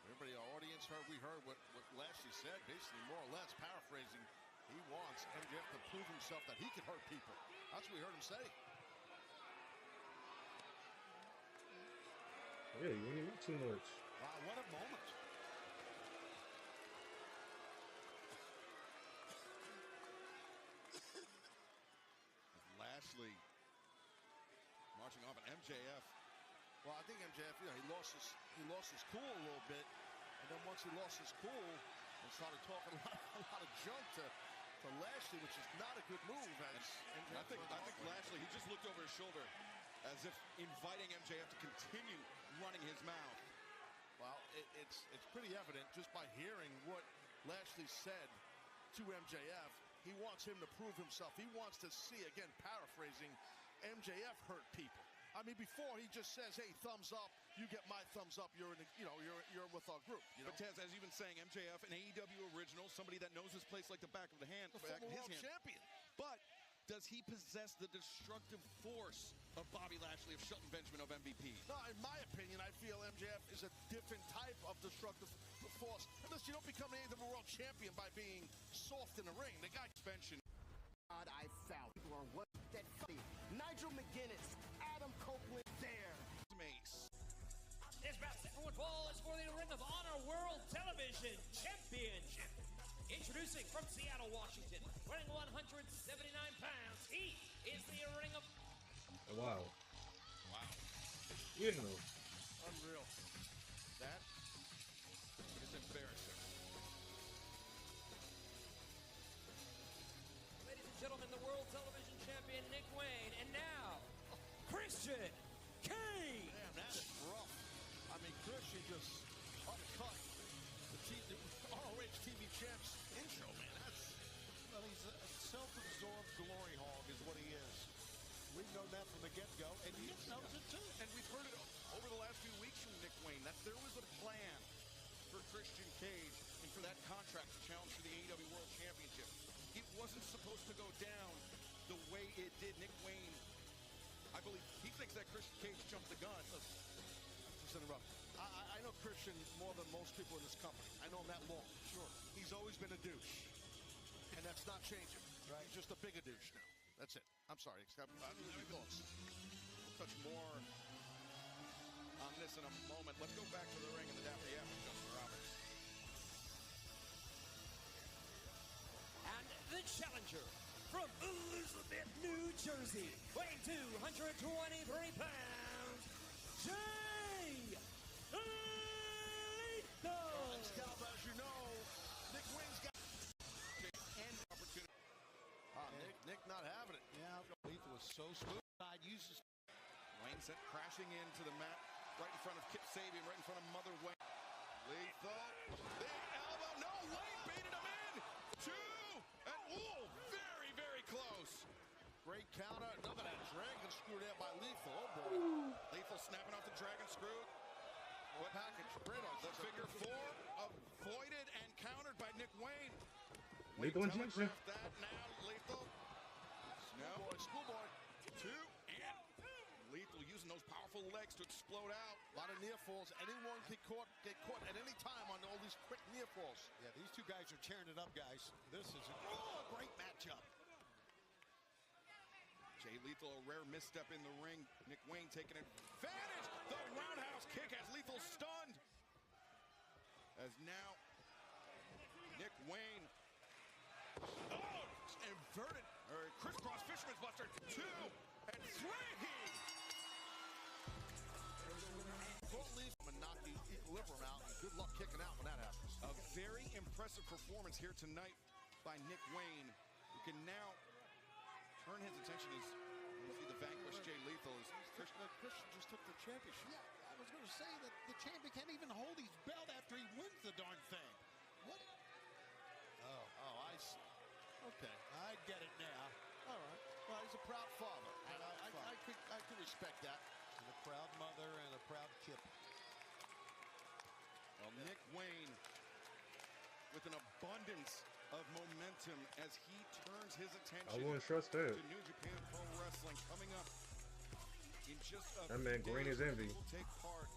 Everybody, our audience heard, we heard what Lashley said, basically more or less paraphrasing. He wants MJF to prove himself that he can hurt people. That's what we heard him say. Yeah, you ain't not too much. Wow, what a moment. Lashley marching off an MJF. Well, I think MJF, you know, he lost his cool a little bit, and then once he lost his cool and started talking a lot of junk to Lashley, which is not a good move. I think Lashley, he just looked over his shoulder as if inviting MJF to continue running his mouth. Well, it's pretty evident just by hearing what Lashley said to MJF. He wants him to prove himself. He wants to see, again, paraphrasing, MJF hurt people. I mean, before he just says, "Hey, thumbs up, you get my thumbs up. You're in, you're with our group." You know? But Taz, as you've been saying, MJF, an AEW original, somebody that knows his place like the back of the hand, the former world champion. But does he possess the destructive force of Bobby Lashley, of Shelton Benjamin, of MVP? No, in my opinion, I feel MJF is a different type of destructive force. Listen, you don't become an AEW world champion by being soft in the ring. The guy suspension. God, I found people are what that funny. Nigel McGuinness, Adam Copeland, there. Mace. This bout set for one fall is for the Ring of Honor World Television Championship. Introducing from Seattle, Washington, weighing 179 pounds, he is the Ring of... Wow. Wow. You know. Unreal. That is embarrassing. Ladies and gentlemen, the World Television Champion, Nick Wayne, and now, Christian Cage. Man, that is rough. I mean, Christian just uncut the ROH TV champs intro, man. Well, he's a self-absorbed glory hog is what he is. We've known that from the get-go, and he knows it too. And we've heard it over the last few weeks from Nick Wayne that there was a plan for Christian Cage and for that contract to challenge for the AEW World Championship. It wasn't supposed to go down the way it did. Nick Wayne, I believe, he thinks that Christian Cage jumped the gun. Just interrupt. I know Christian more than most people in this company. I know him that long. Sure. He's always been a douche. And that's not changing. Right. He's just a bigger douche now. That's it. I'm sorry. We'll touch more on this in a moment. Let's go back to the ring in the Dapper Yap with Justin Roberts. And the challenger from Elizabeth, New Jersey, weighing 223 pounds, Jay Lethal. Scalp, as you know, Nick Wayne's got an opportunity. Nick not having it. Yeah, Lethal was so smooth. Wayne sent crashing into the mat right in front of Kip Sabian, right in front of Mother Wayne. Lethal, big elbow, no, Wayne baited him in. 2, and very, very close. Great counter. Look at that dragon screw there by Lethal. Oh, boy. Lethal snapping off the dragon screw. What package? Great on The figure 4 avoided and countered by Nick Wayne. Lethal injection. That now, Lethal. Schoolboy. 2, and Lethal using those powerful legs to explode out. A lot of near falls. Anyone can get caught at any time on all these quick near falls. Yeah, these two guys are tearing it up, guys. This is a great matchup. Jay Lethal, a rare misstep in the ring. Nick Wayne taking advantage. The roundhouse kick has Lethal stunned. As now, Nick Wayne. Oh, inverted, or crisscross fisherman's buster. 2, and 3. Don't leave him and knock the equilibrium out. Good luck kicking out when that happens. A very impressive performance here tonight by Nick Wayne, who can now turn his attention as you see the vanquished Jay Lethal. Christian just took the championship. Yeah, I was going to say that the champion can't even hold his belt after he wins the darn thing. What? Oh, I see. Okay, I get it now. All right. Well, he's a proud father. And I could respect that. And a proud mother and a proud Kip. Well, Nick Wayne with an abundance of momentum as he turns his attention I wouldn't trust that. to New Japan Pro Wrestling coming up in just a That man green as envy. will take part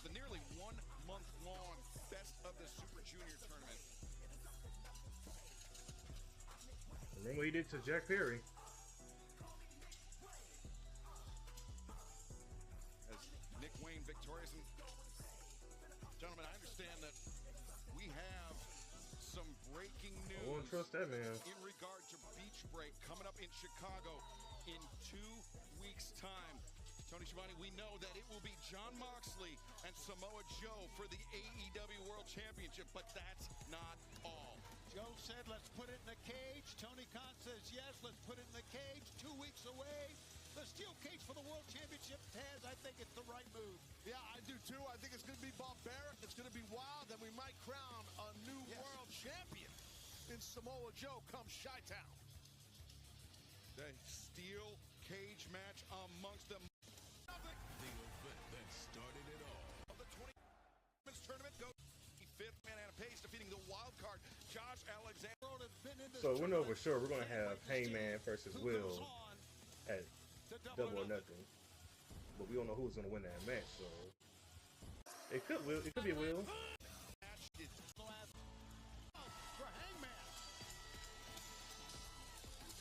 in the nearly 1 month long Best of the Super Junior tournament. Remember what he did to Jack Perry? As Nick Wayne victorious. And gentlemen, I understand that we have some breaking news. I wouldn't trust that man. In regard to Beach Break coming up in Chicago in 2 weeks' time. Tony Schiavone, we know that it will be Jon Moxley and Samoa Joe for the AEW World Championship, but that's not all. Joe said, let's put it in the cage. Tony Khan says, yes, let's put it in the cage. 2 weeks away. The steel cage for the World Championship, Taz, I think it's the right move. Yeah, I do too. I think it's going to be barbaric. It's going to be wild. And we might crown a new world champion in Samoa Joe come Chi-Town. The steel cage match amongst them. The event that started it all. Of the 20 Women's tournament goes 5th man Anna Page defeating the wild card Josh Alexander. So we know for sure we're gonna have Hangman versus Will at Double or Nothing, but we don't know who's gonna win that match. So it could be Will. For Hangman.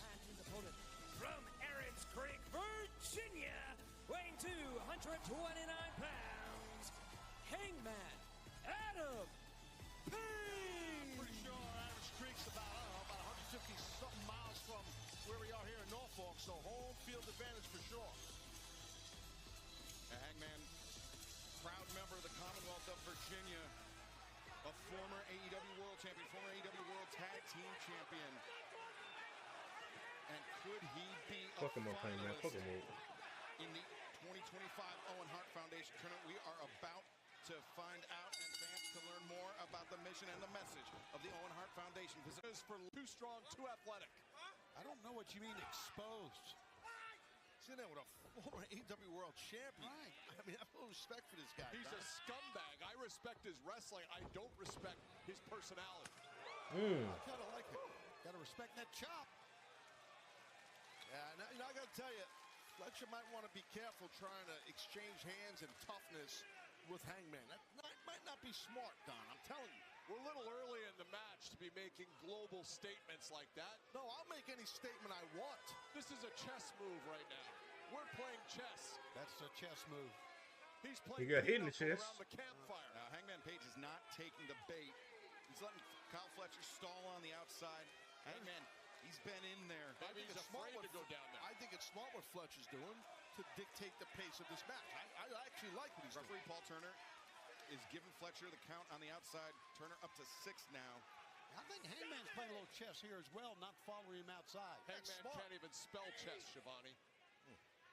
And his opponent from Aaron's Creek, Virginia, weighing 229 pounds, Hangman Adam Page. Pretty sure Irish Creek's about 150 something miles from where we are here in Norfolk, so home field advantage for sure. Hangman, proud member of the Commonwealth of Virginia, a former AEW World Champion, former AEW World Tag Team Champion. And could he be a Pokemon playing, man. finalist Pokemon. in the 2025 Owen Hart Foundation tournament? We are about to find out and fans to learn more about the mission and the message of the Owen Hart Foundation. Visitors for too strong, too athletic. I don't know what you mean exposed. He's in there with a former AEW World Champion. Right. I mean, I have a little respect for this guy. He's a scumbag. I respect his wrestling. I don't respect his personality. I kind of like it. Got to respect that chop. Yeah, you know, I got to tell you, Fletcher might want to be careful trying to exchange hands and toughness with Hangman. That might not be smart, Don. I'm telling you. We're a little early in the match to be making global statements like that. No, I'll make any statement I want. This is a chess move right now. We're playing chess. That's a chess move. He's He playing got hit in the pinochle chest. around the campfire. Now, Hangman Page is not taking the bait. He's letting Kyle Fletcher stall on the outside. Hangman, he's been in there. Maybe he's afraid to go down there. I think it's smart what Fletcher's doing to dictate the pace of this match. I actually like what he's doing. Referee Paul Turner is giving Fletcher the count on the outside. Turner up to 6 now. I think Hangman's playing a little chess here as well, not following him outside. Hangman can't even spell chess, Schiavone.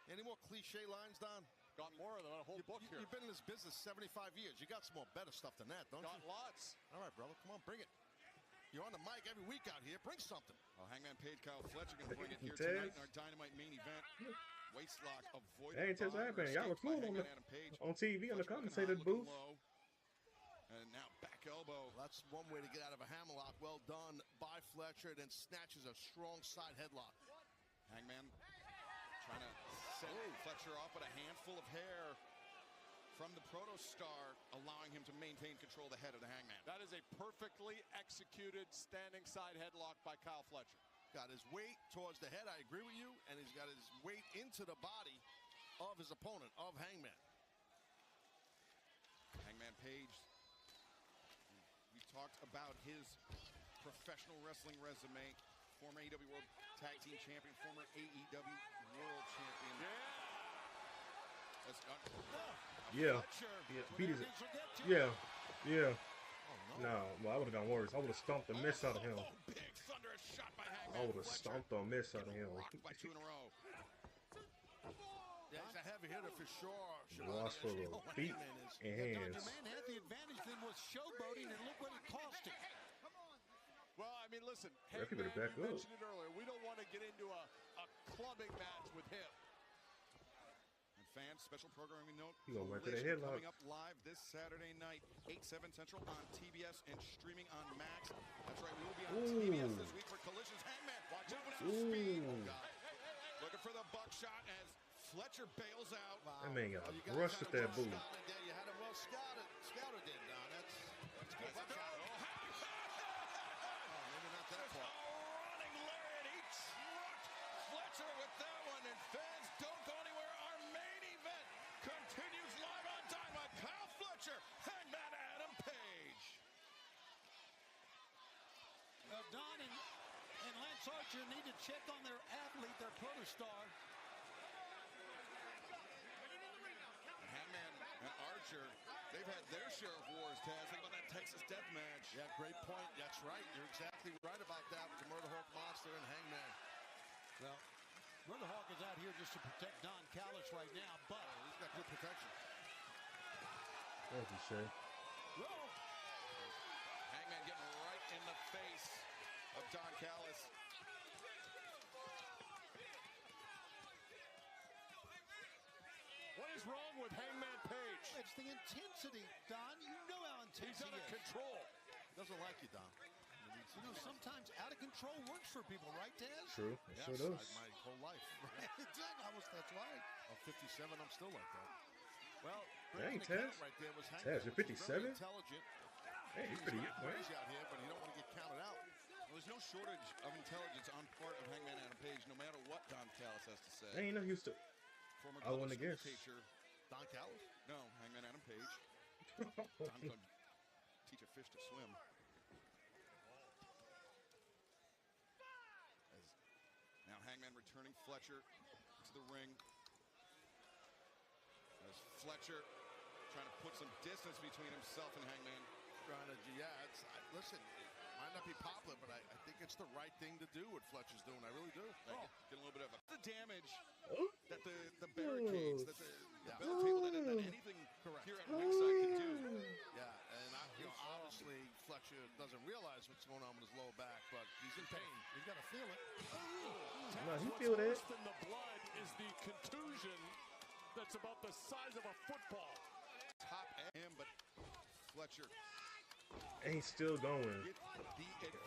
Any more cliche lines, Don? Got more than a whole book here. You've been in this business 75 years. You got some more better stuff than that, don't you? Got lots. All right, brother. Come on, bring it. You're on the mic every week out here. Bring something. Well, Hangman Page, Kyle Fletcher going to bring it here tonight in our Dynamite main event. Waist lock avoided. Hey, Tess Happening. Y'all were cool on TV on the commentator booth. And now back elbow. That's one way to get out of a hammerlock. Well done by Fletcher. Then snatches a strong side headlock. Hangman trying to set Fletcher off with a handful of hair from the Proto-Star, allowing him to maintain control of the head of the Hangman. That is a perfectly executed standing side headlock by Kyle Fletcher. Got his weight towards the head, I agree with you, and he's got his weight into the body of his opponent, of Hangman. Hangman Page, we talked about his professional wrestling resume, former AEW World Tag Team Champion, former AEW World Champion. Yeah. Beat his. Yeah. No, well, I would have gone worse. I would have stomped the mess out of him. Big thunderous shot by Hangman. I would have stomped the mess out of him. By 2 in a row. Yeah, he's a heavy hitter for sure. Lost for the feet and hands. The man had the advantage then was showboating, and look what it cost him. Well, I mean, listen, Hangman, you mentioned it earlier. We don't want to get into a clubbing match with him. Fans, special programming note. He going right to the headlock. Coming up live this Saturday night, 8/7 Central on TBS and streaming on Max. That's right, we will be on TBS this week for Collisions. Hangman, watch out for speed. Oh, God. Looking for the buckshot as Fletcher bails out. Wow. That man got rushed with that boot. You had him well scouted there, Don. That's good. Maybe not that far. Running lariat. He trucked Fletcher with that one, and fans don't go anywhere. Continues live on Dynamite. Kyle Fletcher, Hangman Adam Page. Well, Don and Lance Archer need to check on their athlete, their Proto-Star. Hangman and Archer, they've had their share of wars, Taz. Think about that Texas death match. Yeah, great point. That's right. You're exactly right about that with the Murder Hawk Monster and Hangman. Well, Murder Hawk is out here just to protect Don Callis right now, but he's got good protection. Thank you, sir. Hangman getting right in the face of Don Callis. What is wrong with Hangman Page? It's the intensity, Don. You know how intense he's out of control. Doesn't like you, Don. You know, sometimes out of control works for people, right, Taz? True. It sure does. My whole life. That's right. I'm 57. I'm still like that. Well, dang, Taz. Right there was Taz, you're 57? Intelligent. Hey, he's pretty crazy out here, but he don't want to get counted out. Well, there's no shortage of intelligence on part of Hangman Adam Page, no matter what Don Callis has to say. Hey, you know, he used to. Former I wouldn't guess. Teacher. Don Callis? No, Hangman Adam Page. Don could teach a fish to swim. Now Hangman returning Fletcher to the ring. As Fletcher trying to put some distance between himself and Hangman. Listen, it might not be popular, but I think it's the right thing to do what Fletcher's doing. I really do. Get a little bit of the damage that the barricades, that the bell table, that anything here at ringside can do. Yeah, and obviously Fletcher doesn't realize what's going on with his lower back, but he's in pain. He's got to feel it. No, he feel that. Worse than the blood is the contusion that's about the size of a football. Top him, but Fletcher. And he's still going.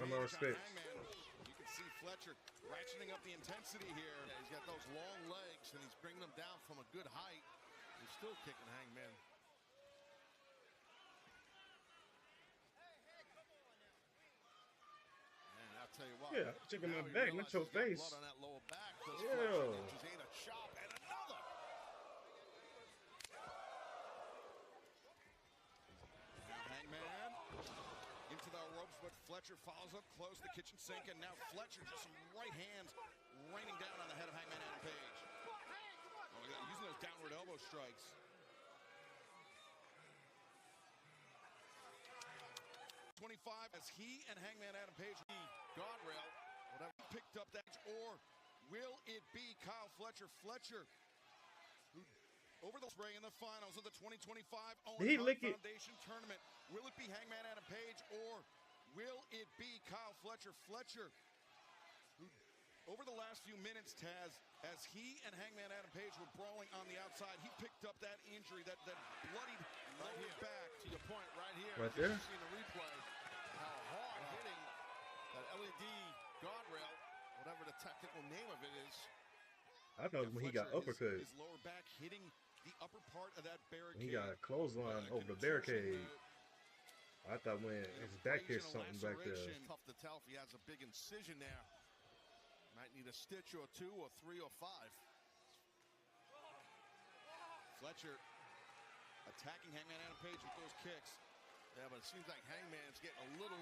I'm on respect. You can see Fletcher ratcheting up the intensity here. Yeah, he's got those long legs, and he's bringing them down from a good height. He's still kicking Hangman. And I'll tell you what. Yeah, chicken my back, not your face. Blood on that lower back. Yeah. Just ate a chop and another. Now Hangman into the ropes, but Fletcher follows up close to the kitchen sink, and now Fletcher just some right hands raining down on the head of Hangman Adam Page. Oh, using those downward elbow strikes. As he and Hangman Adam Page guardrail, whatever picked up that, or will it be Kyle Fletcher? Fletcher, who over the spray in the finals of the 2025 Did he Owen lick Hart it? Foundation Tournament. Will it be Hangman Adam Page or will it be Kyle Fletcher? Fletcher, who, over the last few minutes, Taz, as he and Hangman Adam Page were brawling on the outside, he picked up that injury, that bloodied lower back. To your point, right here. Right there? You've seen the replay. How hard hitting that LED guardrail, whatever the technical name of it is. I thought when he got uppercut. His lower back hitting the upper part of that barricade. He got a clothesline over the barricade. I thought when his back hit something back there. Tough to tell if he has a big incision there. Might need a stitch or two or three or five. Fletcher attacking Hangman Adam Page with those kicks. Yeah, but it seems like Hangman's getting a little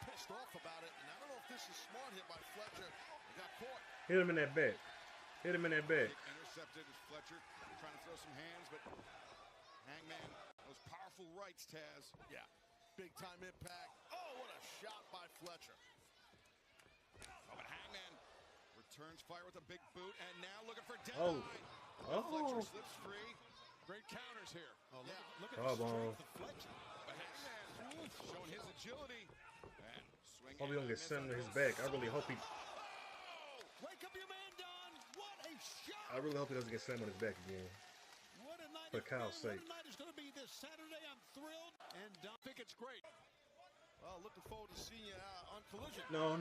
pissed off about it. And I don't know if this is smart hit by Fletcher. He got caught. Hit him in that back. Hit him in that back. Intercepted as Fletcher trying to throw some hands, but Hangman, those powerful rights, Taz. Yeah, big time impact. Oh, what a shot by Fletcher. Oh, but Hangman returns fire with a big boot, and now looking for Dynamite. Fletcher slips free. Great counters here. Oh, look at Oh, the ball. strength of Fletcher. But Hangman showing his agility. And swinging. Hope he don't get sent to his back. I really hope he. Wake up your man, Don. What a shot. I really hope he doesn't get slammed on his back again. What a night. For Kyle's sake. What a night is going to be this Saturday. I'm thrilled. And Don, I think it's great. Well, looking forward to seeing you on Collision. No.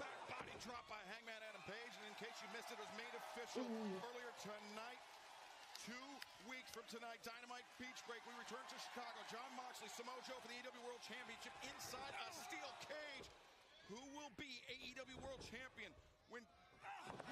Back body drop by Hangman Adam Page. And in case you missed it, it was made official earlier tonight. 2 weeks from tonight, Dynamite Beach Break. We return to Chicago. Jon Moxley, Samoa Joe for the AEW World Championship inside a steel cage. Who will be AEW World Champion when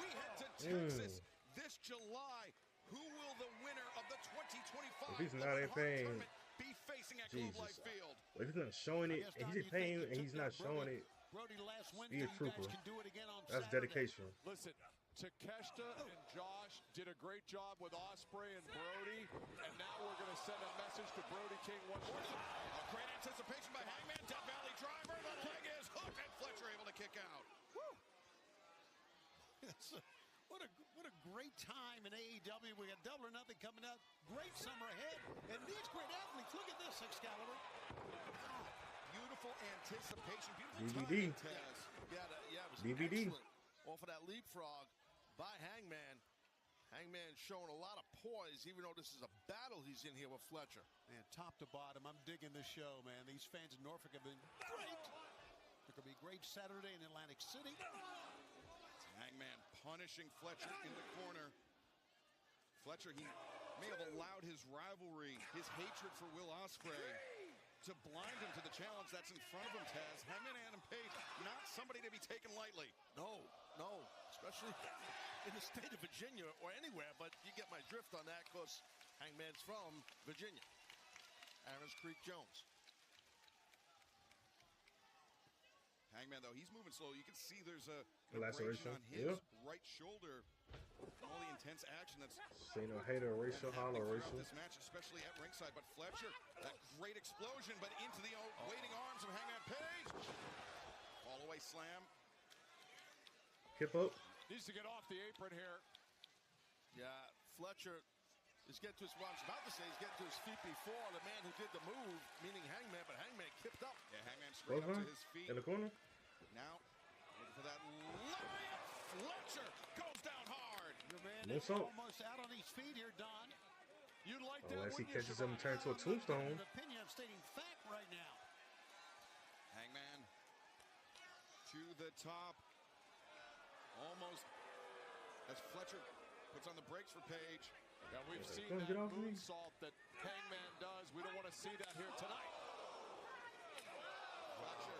we head to Texas this July? Who will the winner of the 2025 If he's not in pain, be facing at Globe Life Field? If he's not showing it, and he's in pain, and he's not showing it, Brody last Wednesday, be a trooper. you guys can do it again on That's Saturday. dedication. Listen, Takeshita and Josh did a great job with Ospreay and Brody, and now we're going to send a message to Brody King once more. Great anticipation by Hangman. Death Valley driver. The leg is hooked, and Fletcher able to kick out. What a great time in AEW. We got Double or Nothing coming up. Great summer ahead. And these great athletes. Look at this, Excalibur. Beautiful anticipation. Beautiful DVD. timing, Taz. Yeah, it was DVD. excellent. Off of that leapfrog by Hangman. Hangman showing a lot of poise, even though this is a battle he's in here with Fletcher. Man, top to bottom, I'm digging this show, man. These fans in Norfolk have been great. They're going to be great Saturday in Atlantic City. Hangman punishing Fletcher in the corner. Fletcher, he may have allowed his rivalry, his hatred for Will Ospreay, to blind him to the challenge that's in front of him, Taz. Hangman Adam Page, not somebody to be taken lightly. No, especially in the state of Virginia or anywhere, but you get my drift on that because Hangman's from Virginia. Aaron's Creek Jones. Hangman, though, he's moving slow. You can see there's a Laceration on his right shoulder. All the intense action that's Seen a hater, racial, hollow, throughout racial. this match, especially at ringside. But Fletcher, that great explosion, but into the waiting arms of Hangman Page. All away slam. Hip up. Needs to get off the apron here. Yeah, Fletcher is getting to his, well, I was about to say he's getting to his feet before the man who did the move, meaning Hangman, but Hangman kipped up. Yeah, Hangman straight up to his feet. In the corner. Now, looking for that lariat. Fletcher goes down hard. Your man No is salt. almost out on his feet here, Don. You'd like that, Unless he wouldn't you, catches him and turns to a An tombstone. opinion, I'm stating fact right now. Hangman to the top. Almost as Fletcher puts on the brakes for Page. Yeah, we've seen Come on, that get off me. moonsault that Hangman does. We don't want to see that here tonight. Fletcher,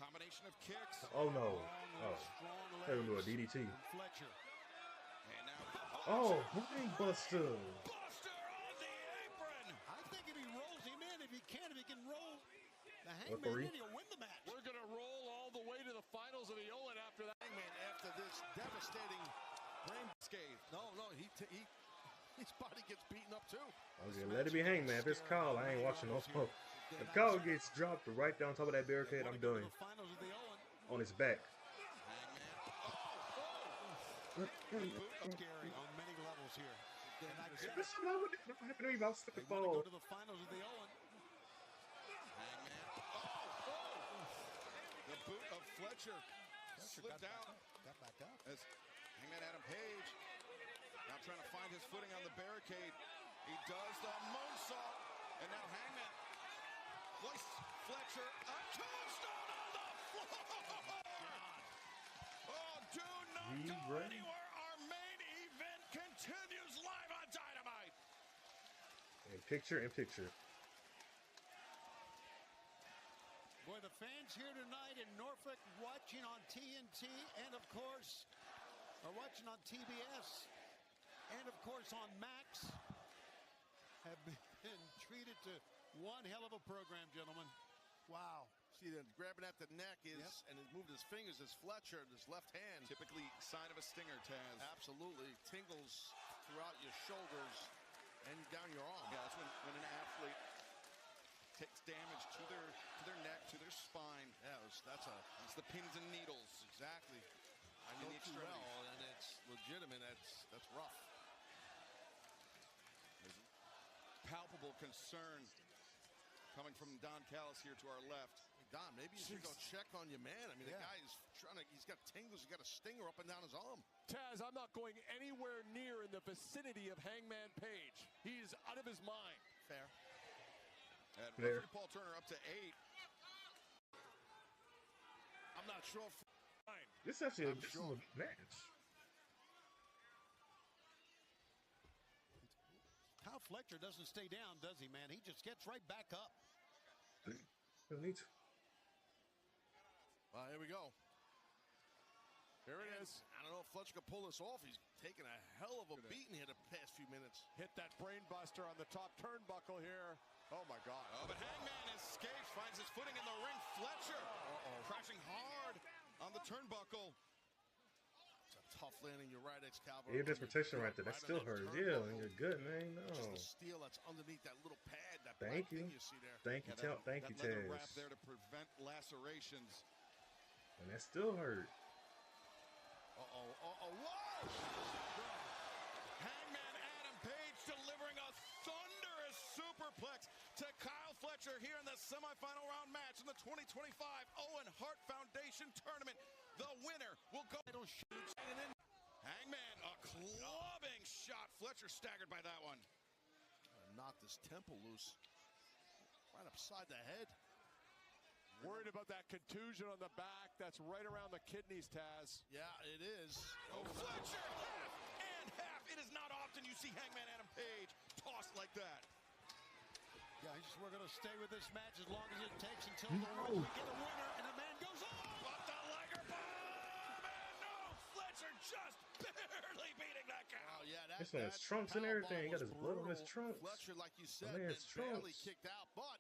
combination of kicks. Oh no. Oh. Strong They gonna do a legs. DDT. Fletcher. And now Oh, brainbuster. Buster on the apron. I think if he rolls him in, if he can roll the Referee. Hangman in, he'll win the match. We're going to roll all the way to the finals of the Olin after that. Hangman, after this devastating brain scathe. No, his body gets beaten up too. Okay, let it be Hangman. If it's Kyle, I ain't watching no smoke. If Kyle gets dropped right down top of that barricade, I'm done. The finals of the Owen. On his back. Scary on many levels What's what happened to me about slipping They want to fall? go to the finals of the Owen. Hangman. Oh! The boot of Fletcher slipped down. Got back up. As Hangman Adam Page now trying to find his footing on the barricade. He does the moonsault. And now Hangman hoists Fletcher. A tombstone on the floor! Oh, do not go anywhere. Our main event continues live on Dynamite. In picture. Boy, the fans here tonight in Norfolk watching on TNT and, of course, are watching on TBS and, of course, on Max have been treated to one hell of a program, gentlemen. Wow. See, then grabbing at the neck is, and he's moved his fingers, is Fletcher, his left hand. Typically sign of a stinger, Taz. Absolutely. Tingles throughout your shoulders and down your arm. Yeah, that's when an athlete takes damage to their neck, to their spine. Yeah, that's the pins and needles. Exactly. I know too well, and it's legitimate. That's rough. There's palpable concern coming from Don Callis here to our left. Don, maybe you should go check on your man. I mean, the guy is he's got tingles, he's got a stinger up and down his arm. Taz, I'm not going anywhere near in the vicinity of Hangman Page. He's out of his mind. Fair. And referee Paul Turner up to 8. I'm not sure. This is actually a match. Kyle Fletcher doesn't stay down, does he, man? He just gets right back up. Don't need to. Here we go. Here it is. I don't know if Fletcher can pull this off. He's taken a hell of a beating here the past few minutes. Hit that brain buster on the top turnbuckle here. Oh, my God. Oh, but Hangman escapes, finds his footing in the ring. Fletcher crashing hard on the turnbuckle. It's a tough landing. You're right, Excalibur. Yeah, that's protection right there. That still hurts. Yeah, you're good, man. No. Just the steel that's underneath that little pad, that Thank black you. thing you see there. Thank you, thank you, That leather Taz. wrap there to prevent lacerations. And that still hurt. Whoa! Hangman Adam Page delivering a thunderous superplex to Kyle Fletcher here in the semifinal round match in the 2025 Owen Hart Foundation Tournament. The winner will go. Hangman, a clubbing shot. Fletcher staggered by that one. Knocked his temple loose. Right upside the head. Worried about that contusion on the back. That's right around the kidneys, Taz. Yeah, it is. Oh, Fletcher, half and half. It is not often you see Hangman Adam Page tossed like that. Yeah, we're going to stay with this match as long as it takes until we get a winner and a man goes off. But the Liger bomb, and no, Fletcher just barely beating that count. Oh, yeah, This man's trunks and everything. He got his blood on his trunks. Fletcher, like you said, My man's barely trunks. kicked out, but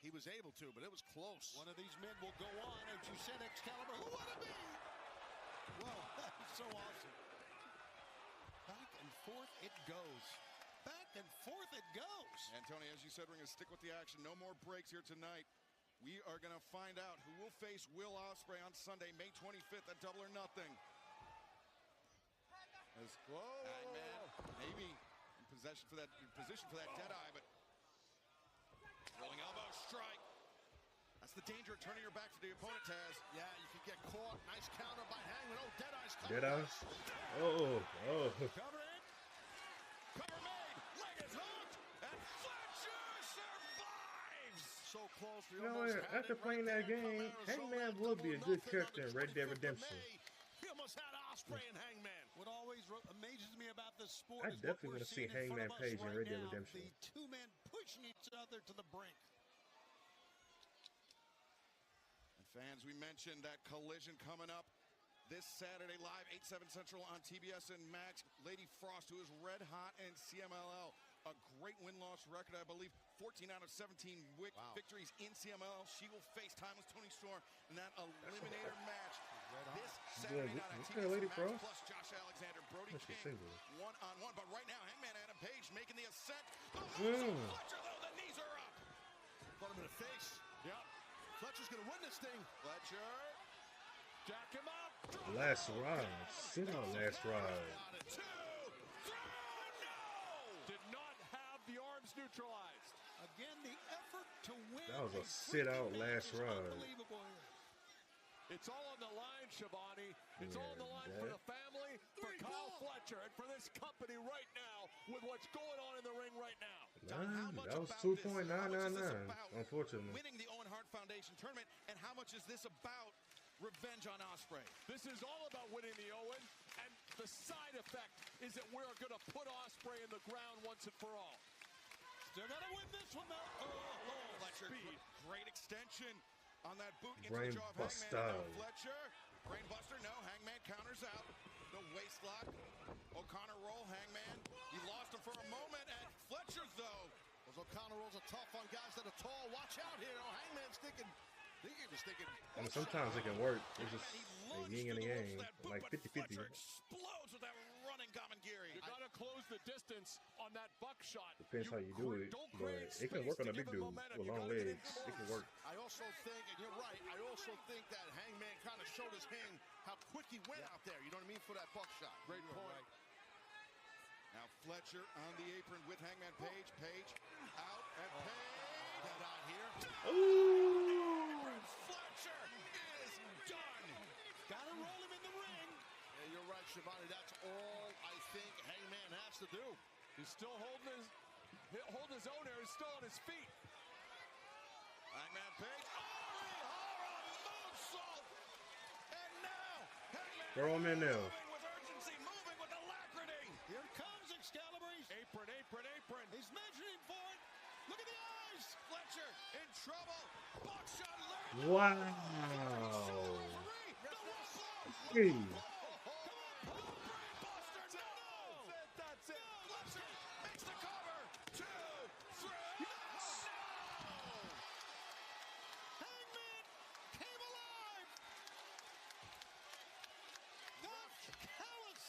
he was able to, but it was close. One of these men will go on, as you said, Excalibur. Who would it be? Well, that's so awesome. Back and forth it goes. Back and forth it goes. And Tony, as you said, we're going to stick with the action. No more breaks here tonight. We are going to find out who will face Will Ospreay on Sunday, May 25th at Double or Nothing. As Hangman maybe in position for that Deadeye, but rolling elbow strike. That's the danger of turning your back to the opponent, Taz. Yeah, you could get caught. Nice counter by Hangman. Oh, Deadeye's coming. Deadeye. Oh. Cover it. Cover made. Leg is hooked. And Fletcher survives. So close. You know what? After playing that game, Hangman would be a good character in Red Dead Redemption. He almost had Ospreay and Hangman. What always amazes me about this sport I is definitely what want to we're see seeing in front Hangman of us Page in right Red Dead now, Redemption. the two men pushing each other to the brink. And fans, we mentioned that collision coming up this Saturday live, 8/7 Central on TBS and Max. Lady Frost, who is red hot in CMLL. A great win-loss record, I believe. 14 out of 17 victories in CMLL. She will face Timeless Tony Storm in that eliminator match this Saturday night on TBS and Max. Plus Josh Alexander, Brody King, one-on-one. But right now, Hangman Adam Page making the ascent. The moves of Fletcher, though, the knees are up. Got him in the face. Yep. Fletcher's going to win this thing. Fletcher. Jack him up. Last ride. Sit on last ride. Two. Throw. No. neutralized. Again, the effort to win. That was a sit-out last ride. Unbelievable here. It's all on the line, Shivani. It's Yeah, all on the line for the family, for Kyle Fletcher, and for this company right now with what's going on in the ring right now. That was 2.999, unfortunately. Winning the Owen Hart Foundation tournament, and how much is this about revenge on Ospreay? This is all about winning the Owen, and the side effect is that we're going to put Ospreay in the ground once and for all. Still got to win this one, though. Fletcher, great extension on that boot into Brain the jaw of buster. Hangman. And now Fletcher, brain buster, no. Hangman counters out. The waist lock. O'Connor roll, Hangman. He lost him for a moment, and Fletcher's though. Those O'Connor rolls are tough on guys that are tall. Watch out here. Oh, Hangman's thinking. I mean, sometimes it can work. It's just a yin and a yang, like 50-50. Explodes with that running Gamangiri. You got to close the distance on that buckshot. Depends how you do it, but it can work on a big dude with long legs. It can work. I also think, and you're right, I also think that Hangman kind of showed his hand how quick he went out there. You know what I mean? For that buckshot. Great point. Right. Now Fletcher on the apron with Hangman Page. Page out, and Page got out here. Ooh! Fletcher is done. Got to roll him in the ring. Yeah, you're right, Shivani. That's all I think Hangman has to do. He's still holding his own here. He's still on his feet. Hangman Page. Orihara moonsault. And now Hangman Throw him in there. moving with urgency, moving with alacrity. Here comes Excalibur. Apron. He's measuring for it. Look at the eyes. Fletcher in trouble. Buckshot Larry. Wow. Hey. That's it. Fletcher makes the cover. 2, 3. Hangman came alive. The callous.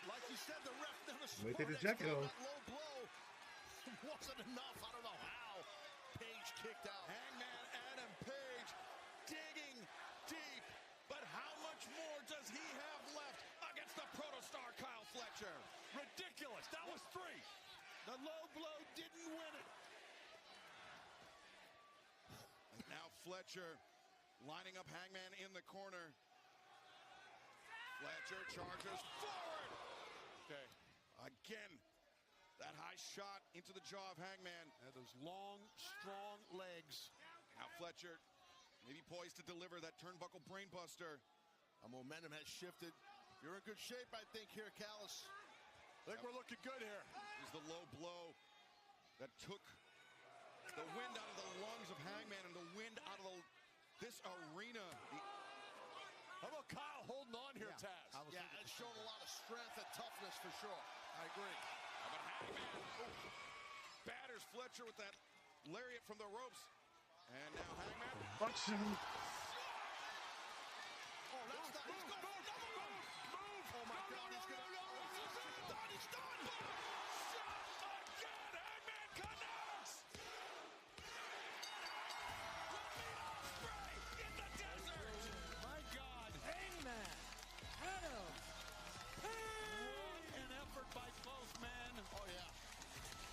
Like you said, the ref never Let me take the jacket off. that low blow wasn't enough. I don't know how. Page kicked out. Hangman Adam Page digging deep. But how much more does he have left against the protostar Kyle Fletcher? Ridiculous. That was 3. The low blow didn't win it. And now Fletcher lining up Hangman in the corner. Fletcher charges forward. Okay. Again, that high shot into the jaw of Hangman. And those long, strong legs. Now Fletcher maybe poised to deliver that turnbuckle brainbuster. Momentum has shifted. You're in good shape, I think, here, Callis. I think we're looking good here. Is the low blow that took the wind out of the lungs of Hangman and the wind out of this arena. How about Kyle holding on here, Taz? Yeah, it's shown a lot of strength and toughness for sure. I agree. How about Hangman? Batters Fletcher with that lariat from the ropes. And now Hangman. Buckshot. Oh, that's not. He's going for another one. Move. Oh, my God. He's going to. He's done. Shot again. Hangman connects. Ospreay in the desert. My God. Hangman Adam What an effort by both men. Oh, yeah.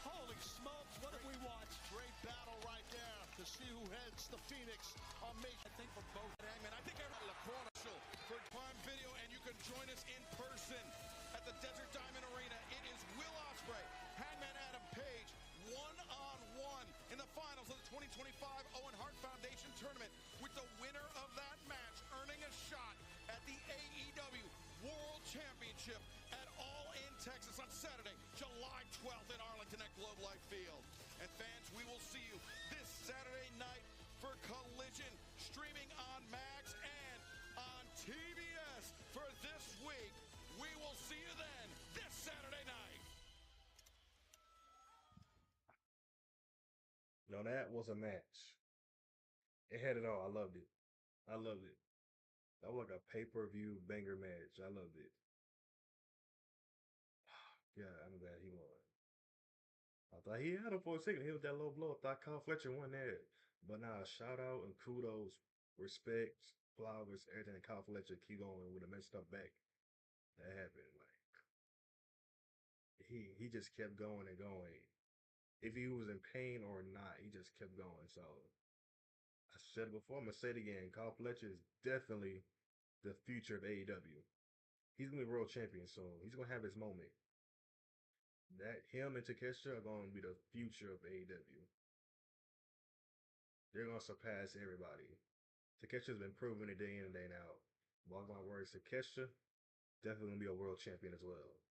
Holy smokes, what have we watched? Great battle right there to see who heads the Phoenix on May. I think for both. Hangman, I think everybody for Prime Video, and you can join us in person at the Desert Diamond Arena. It is Will Ospreay, Hangman Adam Page, one-on-one in the finals of the 2025 Owen Hart Foundation Tournament, with the winner of that match earning a shot at the AEW World Championship at All In Texas on Saturday, July 12th in Arlington at Globe Life Field. And fans, we will see you this Saturday night for Collision, streaming on Max and on TBS for this week. We will see you then this Saturday night. No, that was a match. It had it all. I loved it. That was like a pay-per-view banger match. I loved it. Yeah, I'm glad he won. I thought he had him for a second. He was that low blow. I thought Kyle Fletcher won that. But now, shout out and kudos, respect, flowers, everything. Kyle Fletcher keep going with a messed up back. That happened. Like he just kept going and going. if he was in pain or not, he just kept going. So I said it before, I'm gonna say it again. Kyle Fletcher is definitely the future of AEW. He's gonna be world champion soon. He's gonna have his moment. That him and Takeshita are gonna be the future of AEW. They're gonna surpass everybody. Takeshia's been proving it day in and day out. Mark my words, Takeshita definitely gonna be a world champion as well.